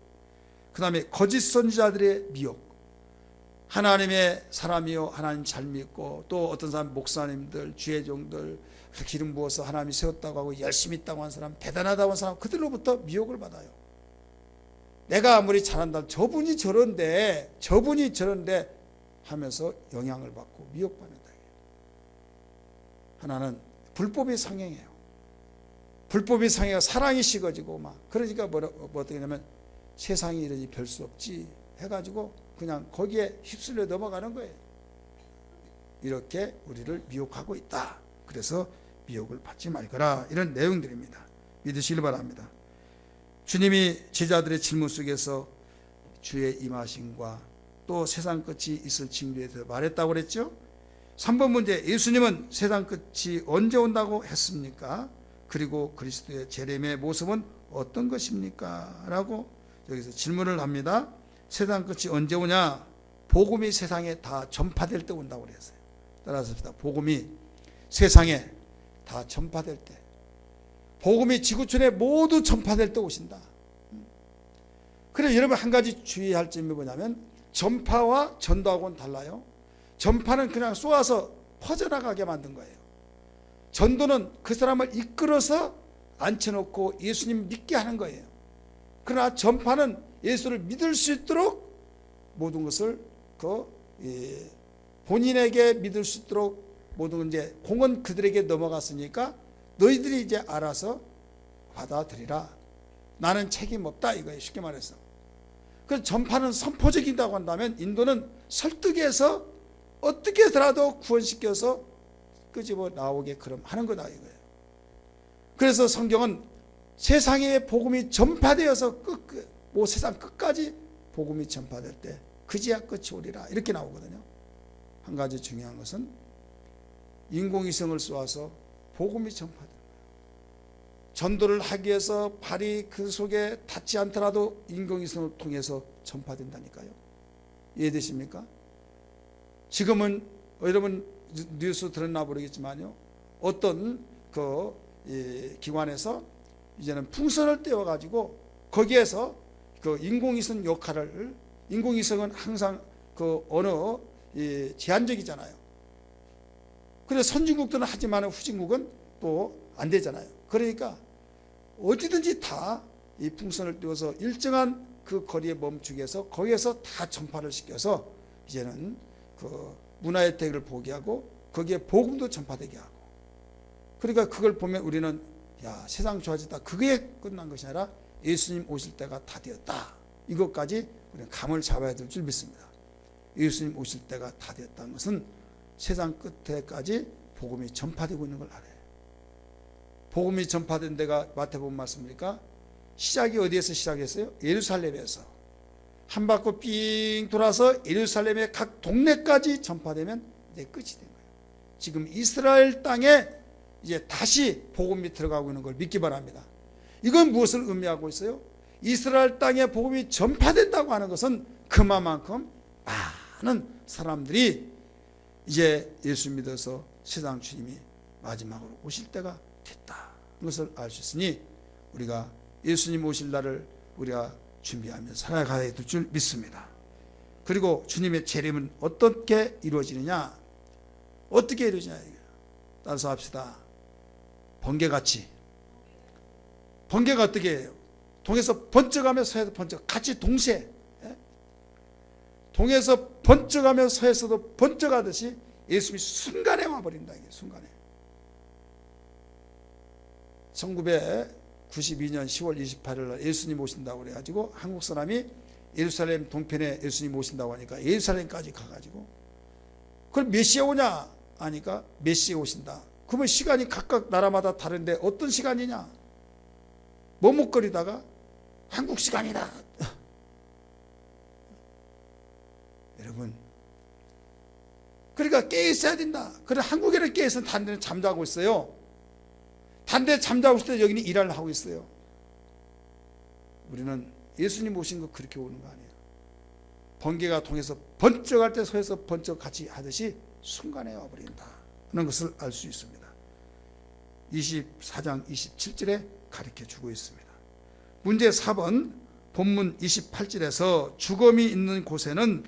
그 다음에 거짓 선지자들의 미혹. 하나님의 사람이요 하나님 잘 믿고 또 어떤 사람 목사님들 주의종들 기름 부어서 하나님이 세웠다고 하고 열심히 있다고 한 사람 대단하다고 한 사람 그들로부터 미혹을 받아요. 내가 아무리 잘한다 저분이 저런데 하면서 영향을 받고 미혹받는다. 하나는 불법이 상행해요. 불법이 상해가 사랑이 식어지고 막 그러니까 뭐 어떻게 하냐면 세상이 이러지 별 수 없지 해가지고 그냥 거기에 휩쓸려 넘어가는 거예요. 이렇게 우리를 미혹하고 있다. 그래서 미혹을 받지 말거라 이런 내용들입니다. 믿으시길 바랍니다. 주님이 제자들의 질문 속에서 주의 임하심과 또 세상 끝이 있을 징조에 대해서 말했다고 그랬죠. 3번 문제, 예수님은 세상 끝이 언제 온다고 했습니까? 그리고 그리스도의 재림의 모습은 어떤 것입니까? 라고 여기서 질문을 합니다. 세상 끝이 언제 오냐? 복음이 세상에 다 전파될 때 온다고 그랬어요. 따라서 복음이 세상에 다 전파될 때, 복음이 지구촌에 모두 전파될 때 오신다. 그래서 여러분 한 가지 주의할 점이 뭐냐면 전파와 전도하고는 달라요. 전파는 그냥 쏘아서 퍼져나가게 만든 거예요. 전도는 그 사람을 이끌어서 앉혀놓고 예수님 믿게 하는 거예요. 그러나 전파는 예수를 믿을 수 있도록 모든 것을 본인에게 믿을 수 있도록 모든 이제 공은 그들에게 넘어갔으니까 너희들이 이제 알아서 받아들이라. 나는 책임 없다 이거예요. 쉽게 말해서. 그래서 전파는 선포적이다고 한다면 인도는 설득해서 어떻게 해서라도 구원시켜서 끄집어 나오게 그럼 하는 거다 이거예요. 그래서 성경은 세상에 복음이 전파되어서 세상 끝까지 복음이 전파될 때 그제야 끝이 오리라 이렇게 나오거든요. 한 가지 중요한 것은 인공위성을 쏘아서 복음이 전파되는 거예요. 전도를 하기 위해서 발이 그 속에 닿지 않더라도 인공위성을 통해서 전파된다니까요. 이해되십니까? 지금은 여러분 뉴스 들었나 모르겠지만요, 어떤 기관에서 이제는 풍선을 떼어가지고 거기에서 그 인공위성 역할을, 인공위성은 항상 어느 제한적이잖아요. 그래서 선진국들은 하지만 후진국은 또 안 되잖아요. 그러니까 어디든지 다 이 풍선을 띄워서 일정한 그 거리에 멈추게 해서 거기에서 다 전파를 시켜서 이제는 그 문화의 혜택을 보게 하고 거기에 복음도 전파되게 하고, 그러니까 그걸 보면 우리는 야, 세상 좋아졌다. 그게 끝난 것이 아니라 예수님 오실 때가 다 되었다. 이것까지 우리는 감을 잡아야 될 줄 믿습니다. 예수님 오실 때가 다 되었다는 것은 세상 끝에까지 복음이 전파되고 있는 걸 알아요. 복음이 전파된 데가 마태복음 말씀입니까? 시작이 어디에서 시작했어요? 예루살렘에서. 한 바퀴 삥 돌아서 예루살렘의 각 동네까지 전파되면 이제 끝이 된 거예요. 지금 이스라엘 땅에 이제 다시 복음이 들어가고 있는 걸 믿기 바랍니다. 이건 무엇을 의미하고 있어요? 이스라엘 땅에 복음이 전파된다고 하는 것은 그만큼 많은 사람들이 이제 예수 믿어서 세상 주님이 마지막으로 오실 때가 됐다. 이것을 알 수 있으니 우리가 예수님 오실 날을 우리가 준비하며 살아가야 될 줄 믿습니다. 그리고 주님의 재림은 어떻게 이루어지느냐? 어떻게 이루어지냐? 따라서 합시다. 번개같이. 번개가 어떻게 해요? 동에서 번쩍하며 서에서 번쩍, 같이 동시에. 동에서 번쩍하며 서에서도 번쩍하듯이 예수님이 순간에 와버린다. 이게 순간에. 1992년 10월 28일 날 예수님 오신다고 그래가지고 한국 사람이 예루살렘 동편에 예수님 오신다고 하니까 예루살렘까지 가가지고, 그럼 몇 시에 오냐 하니까 몇 시에 오신다. 그러면 시간이 각각 나라마다 다른데 어떤 시간이냐? 머뭇거리다가 한국 시간이다. 여러분, 그러니까 깨 있어야 된다. 그래, 한국에는 깨 있으면 다른 데는 잠자고 있어요. 다른 데 잠자고 있을 때 여기는 일을 하고 있어요. 우리는 예수님 오신 거 그렇게 오는 거 아니에요. 번개가 동에서 번쩍할 때 서에서 번쩍 같이 하듯이 순간에 와버린다 하는 것을 알 수 있습니다. 24장 27절에 가르쳐주고 있습니다. 문제 4번 본문 28절에서 죽음이 있는 곳에는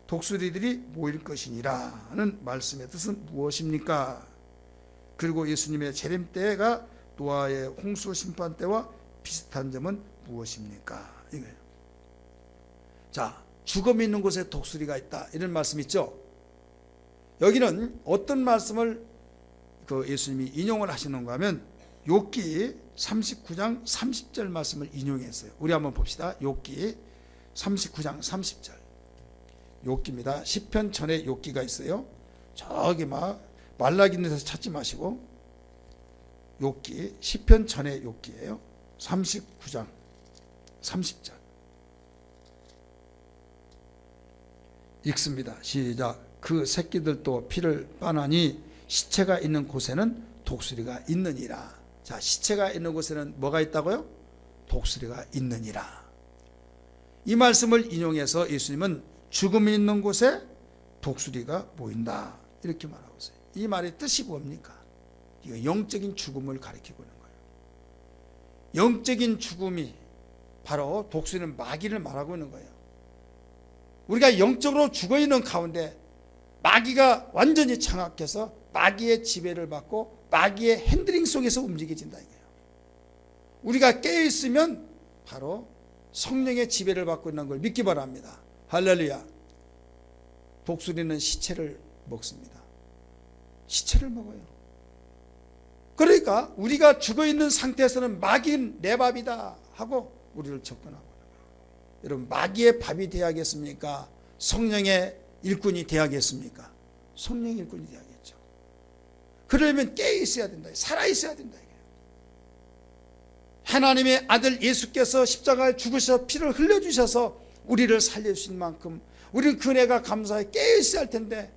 독수리들이 모일 것이니라 하는 말씀의 뜻은 무엇입니까? 그리고 예수님의 재림 때가 노아의 홍수 심판 때와 비슷한 점은 무엇입니까? 이거예요. 자, 죽음이 있는 곳에 독수리가 있다, 이런 말씀 있죠. 여기는 어떤 말씀을 예수님이 인용을 하시는가 하면 욥기 39장 30절 말씀을 인용했어요. 우리 한번 봅시다. 욥기 39장 30절. 욥기입니다. 시편 전에 욥기가 있어요. 저기 말라기 있는 데서 찾지 마시고 욥기, 시편 전에 욥기예요. 39장 30절 읽습니다. 시작. 그 새끼들도 피를 빠나니 시체가 있는 곳에는 독수리가 있느니라. 자, 시체가 있는 곳에는 뭐가 있다고요? 독수리가 있느니라. 이 말씀을 인용해서 예수님은 죽음이 있는 곳에 독수리가 보인다, 이렇게 말하고 있어요. 이 말의 뜻이 뭡니까? 이거 영적인 죽음을 가리키고 있는 거예요. 영적인 죽음이 바로 독수리는 마귀를 말하고 있는 거예요. 우리가 영적으로 죽어있는 가운데 마귀가 완전히 장악해서 마귀의 지배를 받고 마귀의 핸들링 속에서 움직여진다 이거예요. 우리가 깨어있으면 바로 성령의 지배를 받고 있는 걸 믿기 바랍니다. 할렐루야. 독수리는 시체를 먹습니다. 시체를 먹어요. 그러니까 우리가 죽어있는 상태에서는 마귀는 내 밥이다 하고 우리를 접근하고, 여러분 마귀의 밥이 되어야겠습니까? 성령의 일꾼이 되어야겠습니까? 성령의 일꾼이 되어야겠죠. 그러려면 깨어 있어야 된다, 살아 있어야 된다. 하나님의 아들 예수께서 십자가에 죽으셔서 피를 흘려주셔서 우리를 살려주신 만큼 우리는 그 은혜가 감사해 깨어 있어야 할 텐데,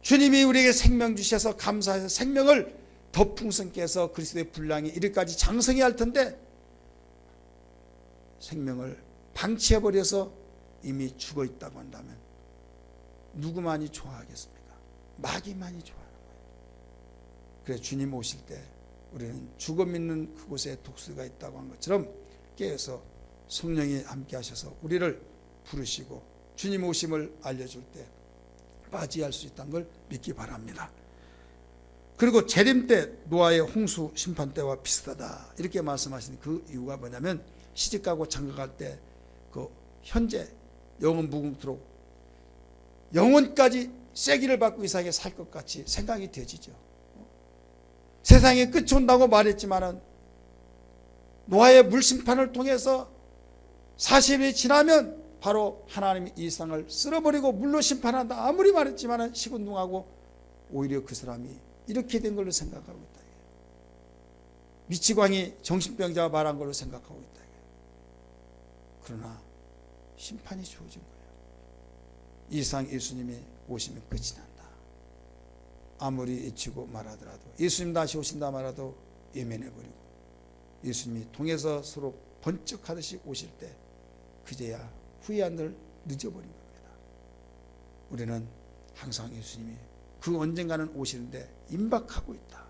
주님이 우리에게 생명 주셔서 감사해서 생명을 더 풍성케 해서 그리스도의 분량이 이르기까지 장성해야 할 텐데, 생명을 방치해버려서 이미 죽어있다고 한다면 누구만이 좋아하겠습니까? 마귀만이 좋아하는 거예요. 그래서 주님 오실 때 우리는 죽음 있는 그곳에 독수리가 있다고 한 것처럼 깨어서 성령이 함께 하셔서 우리를 부르시고 주님 오심을 알려줄 때 맞이할 수 있다는 걸 믿기 바랍니다. 그리고 재림 때 노아의 홍수 심판 때와 비슷하다 이렇게 말씀하시는 그 이유가 뭐냐면, 시집가고 장가갈 때 그 현재 영원 무궁토록 영원까지 쐐기를 받고 이상하게 살 것 같이 생각이 되지죠. 세상에 끝이 온다고 말했지만은 노아의 물심판을 통해서 40일이 지나면 바로 하나님이 이 세상을 쓸어버리고 물로 심판한다 아무리 말했지만은 시큰둥하고 오히려 그 사람이 이렇게 된 걸로 생각하고 있다. 미치광이 정신병자가 말한 걸로 생각하고 있다. 그러나 심판이 주어진 거예요. 이 세상 예수님이 오시면 끝이 난다. 아무리 외치고 말하더라도, 예수님 다시 오신다 말하도 예면해버리고 예수님이 통해서 서로 번쩍하듯이 오실 때 그제야 후회한들 늦어버린 겁니다. 우리는 항상 예수님이 그 언젠가는 오시는데 임박하고 있다.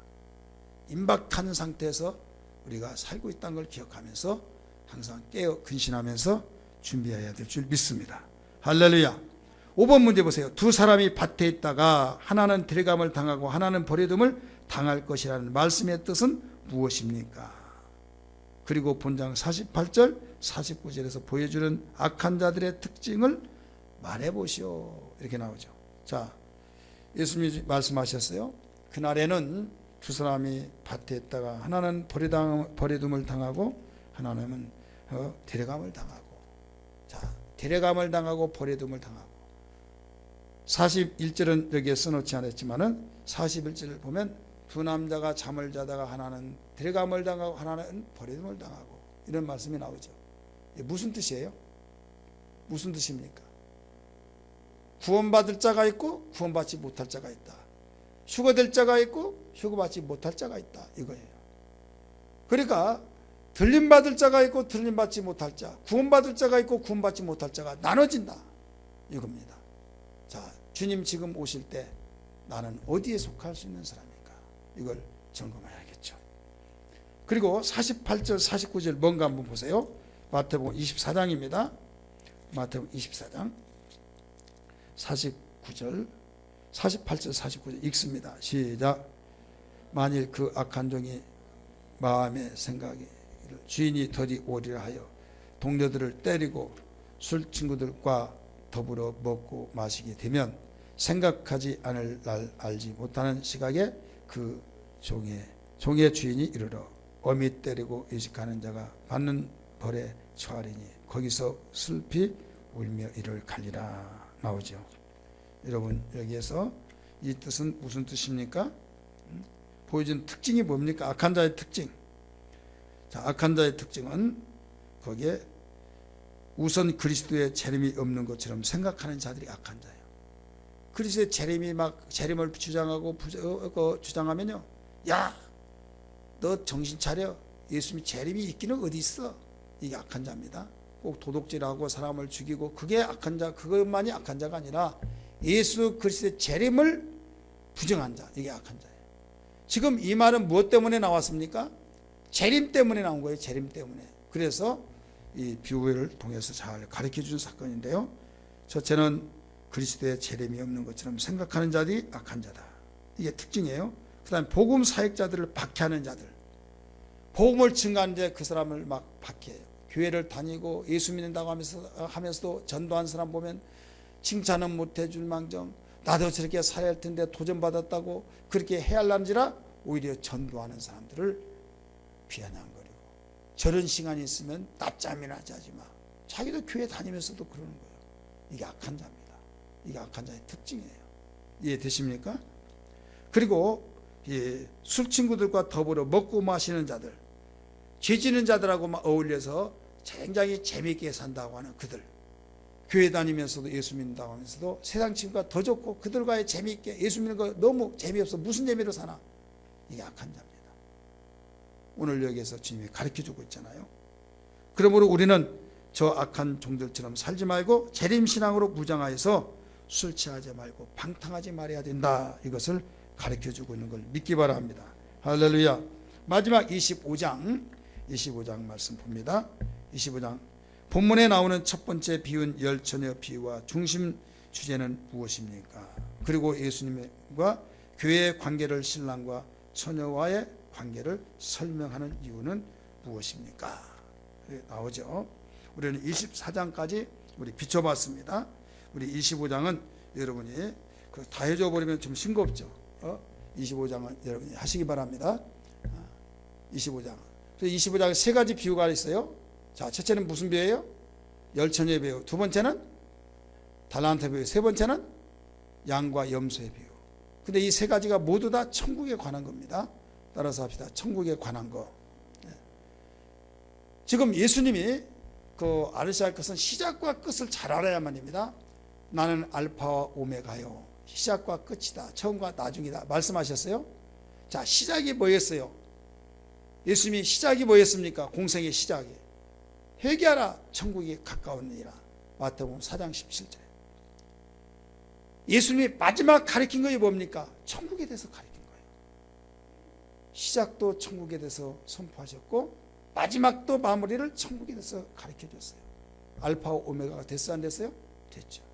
임박하는 상태에서 우리가 살고 있다는 걸 기억하면서 항상 깨어 근신하면서 준비해야 될 줄 믿습니다. 할렐루야. 5번 문제 보세요. 두 사람이 밭에 있다가 하나는 데려감을 당하고 하나는 버려둠을 당할 것이라는 말씀의 뜻은 무엇입니까? 그리고 본장 48절 49절에서 보여주는 악한 자들의 특징을 말해보시오 이렇게 나오죠. 자, 예수님이 말씀하셨어요. 그날에는 두 사람이 밭에 있다가 하나는 버려둠을 당하고 하나는 데려감을 당하고. 자, 데려감을 당하고 버려둠을 당하고. 41절은 여기에 써놓지 않았지만은 41절을 보면 두 남자가 잠을 자다가 하나는 데려감을 당하고 하나는 버려둠을 당하고 이런 말씀이 나오죠. 이게 무슨 뜻이에요? 무슨 뜻입니까? 구원받을 자가 있고 구원받지 못할 자가 있다. 휴거될 자가 있고 휴거받지 못할 자가 있다 이거예요. 그러니까 들림받을 자가 있고 들림받지 못할 자, 구원받을 자가 있고 구원받지 못할 자가 나눠진다 이겁니다. 자, 주님 지금 오실 때 나는 어디에 속할 수 있는 사람인가, 이걸 점검해야겠죠. 그리고 48절 49절 뭔가 한번 보세요. 마태복음 24장입니다. 마태복음 24장 49절 48절 49절 읽습니다. 시작. 만일 그 악한 종이 마음의 생각이 주인이 더디 오리라 하여 동료들을 때리고 술 친구들과 더불어 먹고 마시게 되면 생각하지 않을 날 알지 못하는 시각에 그 종의 주인이 이르러 어미 때리고 의식하는 자가 받는 벌에 처하리니 거기서 슬피 울며 이를 갈리라 나오죠. 여러분 여기에서 이 뜻은 무슨 뜻입니까? 보여준 특징이 뭡니까? 악한 자의 특징. 자, 악한 자의 특징은 거기에 우선 그리스도의 재림이 없는 것처럼 생각하는 자들이 악한 자예요. 그리스도의 재림이 막 재림을 주장하고 주장하면요, 야, 너 정신 차려. 예수님이 재림이 있기는 어디 있어? 이게 악한 자입니다. 꼭 도둑질하고 사람을 죽이고 그게 악한 자, 그것만이 악한 자가 아니라 예수 그리스도의 재림을 부정한 자, 이게 악한 자예요. 지금 이 말은 무엇 때문에 나왔습니까? 재림 때문에 나온 거예요. 재림 때문에. 그래서 이 비유를 통해서 잘 가르쳐 준 사건인데요. 첫째는 그리스도의 재림이 없는 것처럼 생각하는 자들이 악한 자다. 이게 특징이에요. 그 다음에 복음 사역자들을 박해하는 자들. 복음을 증가하는데 그 사람을 막 박해해요. 교회를 다니고 예수 믿는다고 하면서도 전도한 사람 보면 칭찬은 못해 줄 망정, 나도 저렇게 살아야 할 텐데 도전받았다고 그렇게 해야할는지라 오히려 전도하는 사람들을 비아냥거리고, 저런 시간이 있으면 낮잠이나 자지 마. 자기도 교회 다니면서도 그러는 거예요. 이게 악한 자입니다. 이게 악한 자의 특징이에요. 이해되십니까? 그리고 술 친구들과 더불어 먹고 마시는 자들, 죄 지는 자들하고 어울려서 굉장히 재미있게 산다고 하는 그들, 교회 다니면서도 예수 믿는다고 하면서도 세상 친구가 더 좋고 그들과의 재미있게 예수 믿는 거 너무 재미없어 무슨 재미로 사나, 이게 악한 자입니다. 오늘 여기에서 주님이 가르쳐주고 있잖아요. 그러므로 우리는 저 악한 종들처럼 살지 말고 재림신앙으로 무장하여서 술 취하지 말고 방탕하지 말아야 된다, 이것을 가르쳐주고 있는 걸 믿기 바랍니다. 할렐루야. 마지막 25장 말씀 봅니다. 25장 본문에 나오는 첫 번째 비유는 열처녀 비유와 중심 주제는 무엇입니까? 그리고 예수님과 교회의 관계를, 신랑과 처녀와의 관계를 설명하는 이유는 무엇입니까? 나오죠. 우리는 24장까지 우리 비춰봤습니다. 우리 25장은 여러분이 다 해줘 버리면 좀 싱겁죠. 25장은 여러분이 하시기 바랍니다. 25장. 그래서 25장에 세 가지 비유가 있어요. 자, 첫째는 무슨 비유예요? 열처녀의 비유. 두 번째는 달란트 비유. 세 번째는 양과 염소의 비유. 근데 이 세 가지가 모두 다 천국에 관한 겁니다. 따라서 합시다. 천국에 관한 거. 지금 예수님이 알으셔야 할 것은 시작과 끝을 잘 알아야만입니다. 나는 알파와 오메가요, 시작과 끝이다, 처음과 나중이다 말씀하셨어요. 자, 시작이 뭐였어요? 예수님이 시작이 뭐였습니까? 공생의 시작이 회개하라, 천국이 가까웠느니라. 마태복음 4장 17절. 예수님이 마지막 가르친 것이 뭡니까? 천국에 대해서 가르친 거예요. 시작도 천국에 대해서 선포하셨고 마지막도 마무리를 천국에 대해서 가르쳐 줬어요. 알파와 오메가가 됐어요, 안 됐어요? 됐죠.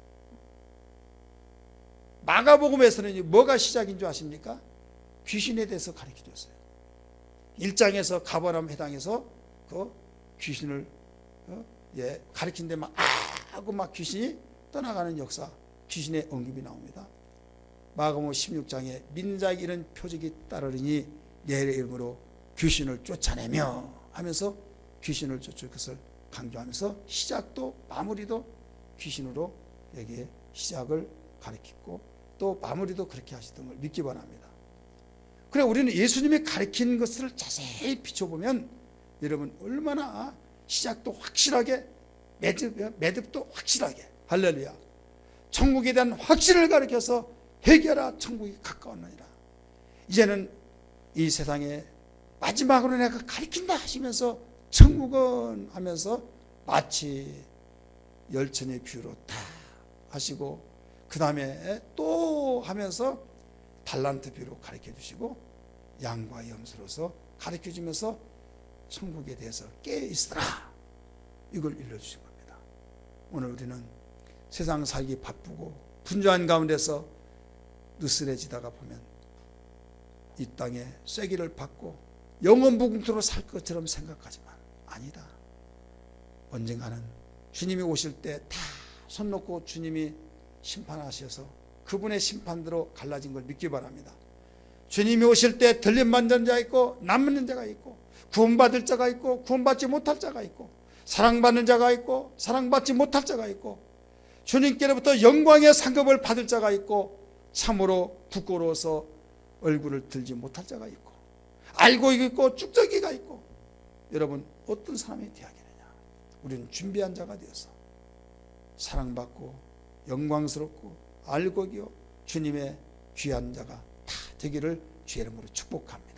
마가복음에서는 뭐가 시작인 줄 아십니까? 귀신에 대해서 가르쳐 줬어요. 1장에서 가버나움 회당에서 그 귀신을 가르친데 막 하고 막 귀신이 떠나가는 역사, 귀신의 언급이 나옵니다. 마가복음 16장에 민자에게 이런 표적이 따르니 내 이름으로 귀신을 쫓아내며 하면서 귀신을 쫓을 것을 강조하면서 시작도 마무리도 귀신으로 여기에 시작을 가르치고 또 마무리도 그렇게 하시던 걸 믿기 바랍니다. 그래, 우리는 예수님이 가르친 것을 자세히 비춰보면 여러분 얼마나 시작도 확실하게, 매듭도 확실하게, 할렐루야, 천국에 대한 확신을 가르쳐서 회개하라, 천국이 가까웠느니라. 이제는 이 세상에 마지막으로 내가 가르친다 하시면서 천국은 하면서 마치 열천의 비유로 다 하시고 그 다음에 또 하면서 달란트 비유로 가르쳐 주시고 양과 염소로서 가르쳐 주면서 천국에 대해서 깨어 있으라, 이걸 일러주신 겁니다. 오늘 우리는 세상 살기 바쁘고 분주한 가운데서 느슨해지다가 보면 이 땅에 쐐기를 받고 영원 무궁토로 살 것처럼 생각하지만 아니다. 언젠가는 주님이 오실 때 다 손 놓고 주님이 심판하셔서 그분의 심판대로 갈라진 걸 믿기 바랍니다. 주님이 오실 때 들림받는 자가 있고 남는 자가 있고 구원받을 자가 있고 구원받지 못할 자가 있고 사랑받는 자가 있고 사랑받지 못할 자가 있고 주님께로부터 영광의 상급을 받을 자가 있고 참으로 부끄러워서 얼굴을 들지 못할 자가 있고 알고 있고 쭉저기가 있고. 여러분 어떤 사람이 되야겠느냐? 우리는 준비한 자가 되어서 사랑받고 영광스럽고 알고 기어 주님의 귀한 자가 다 되기를 주의 이름으로 축복합니다.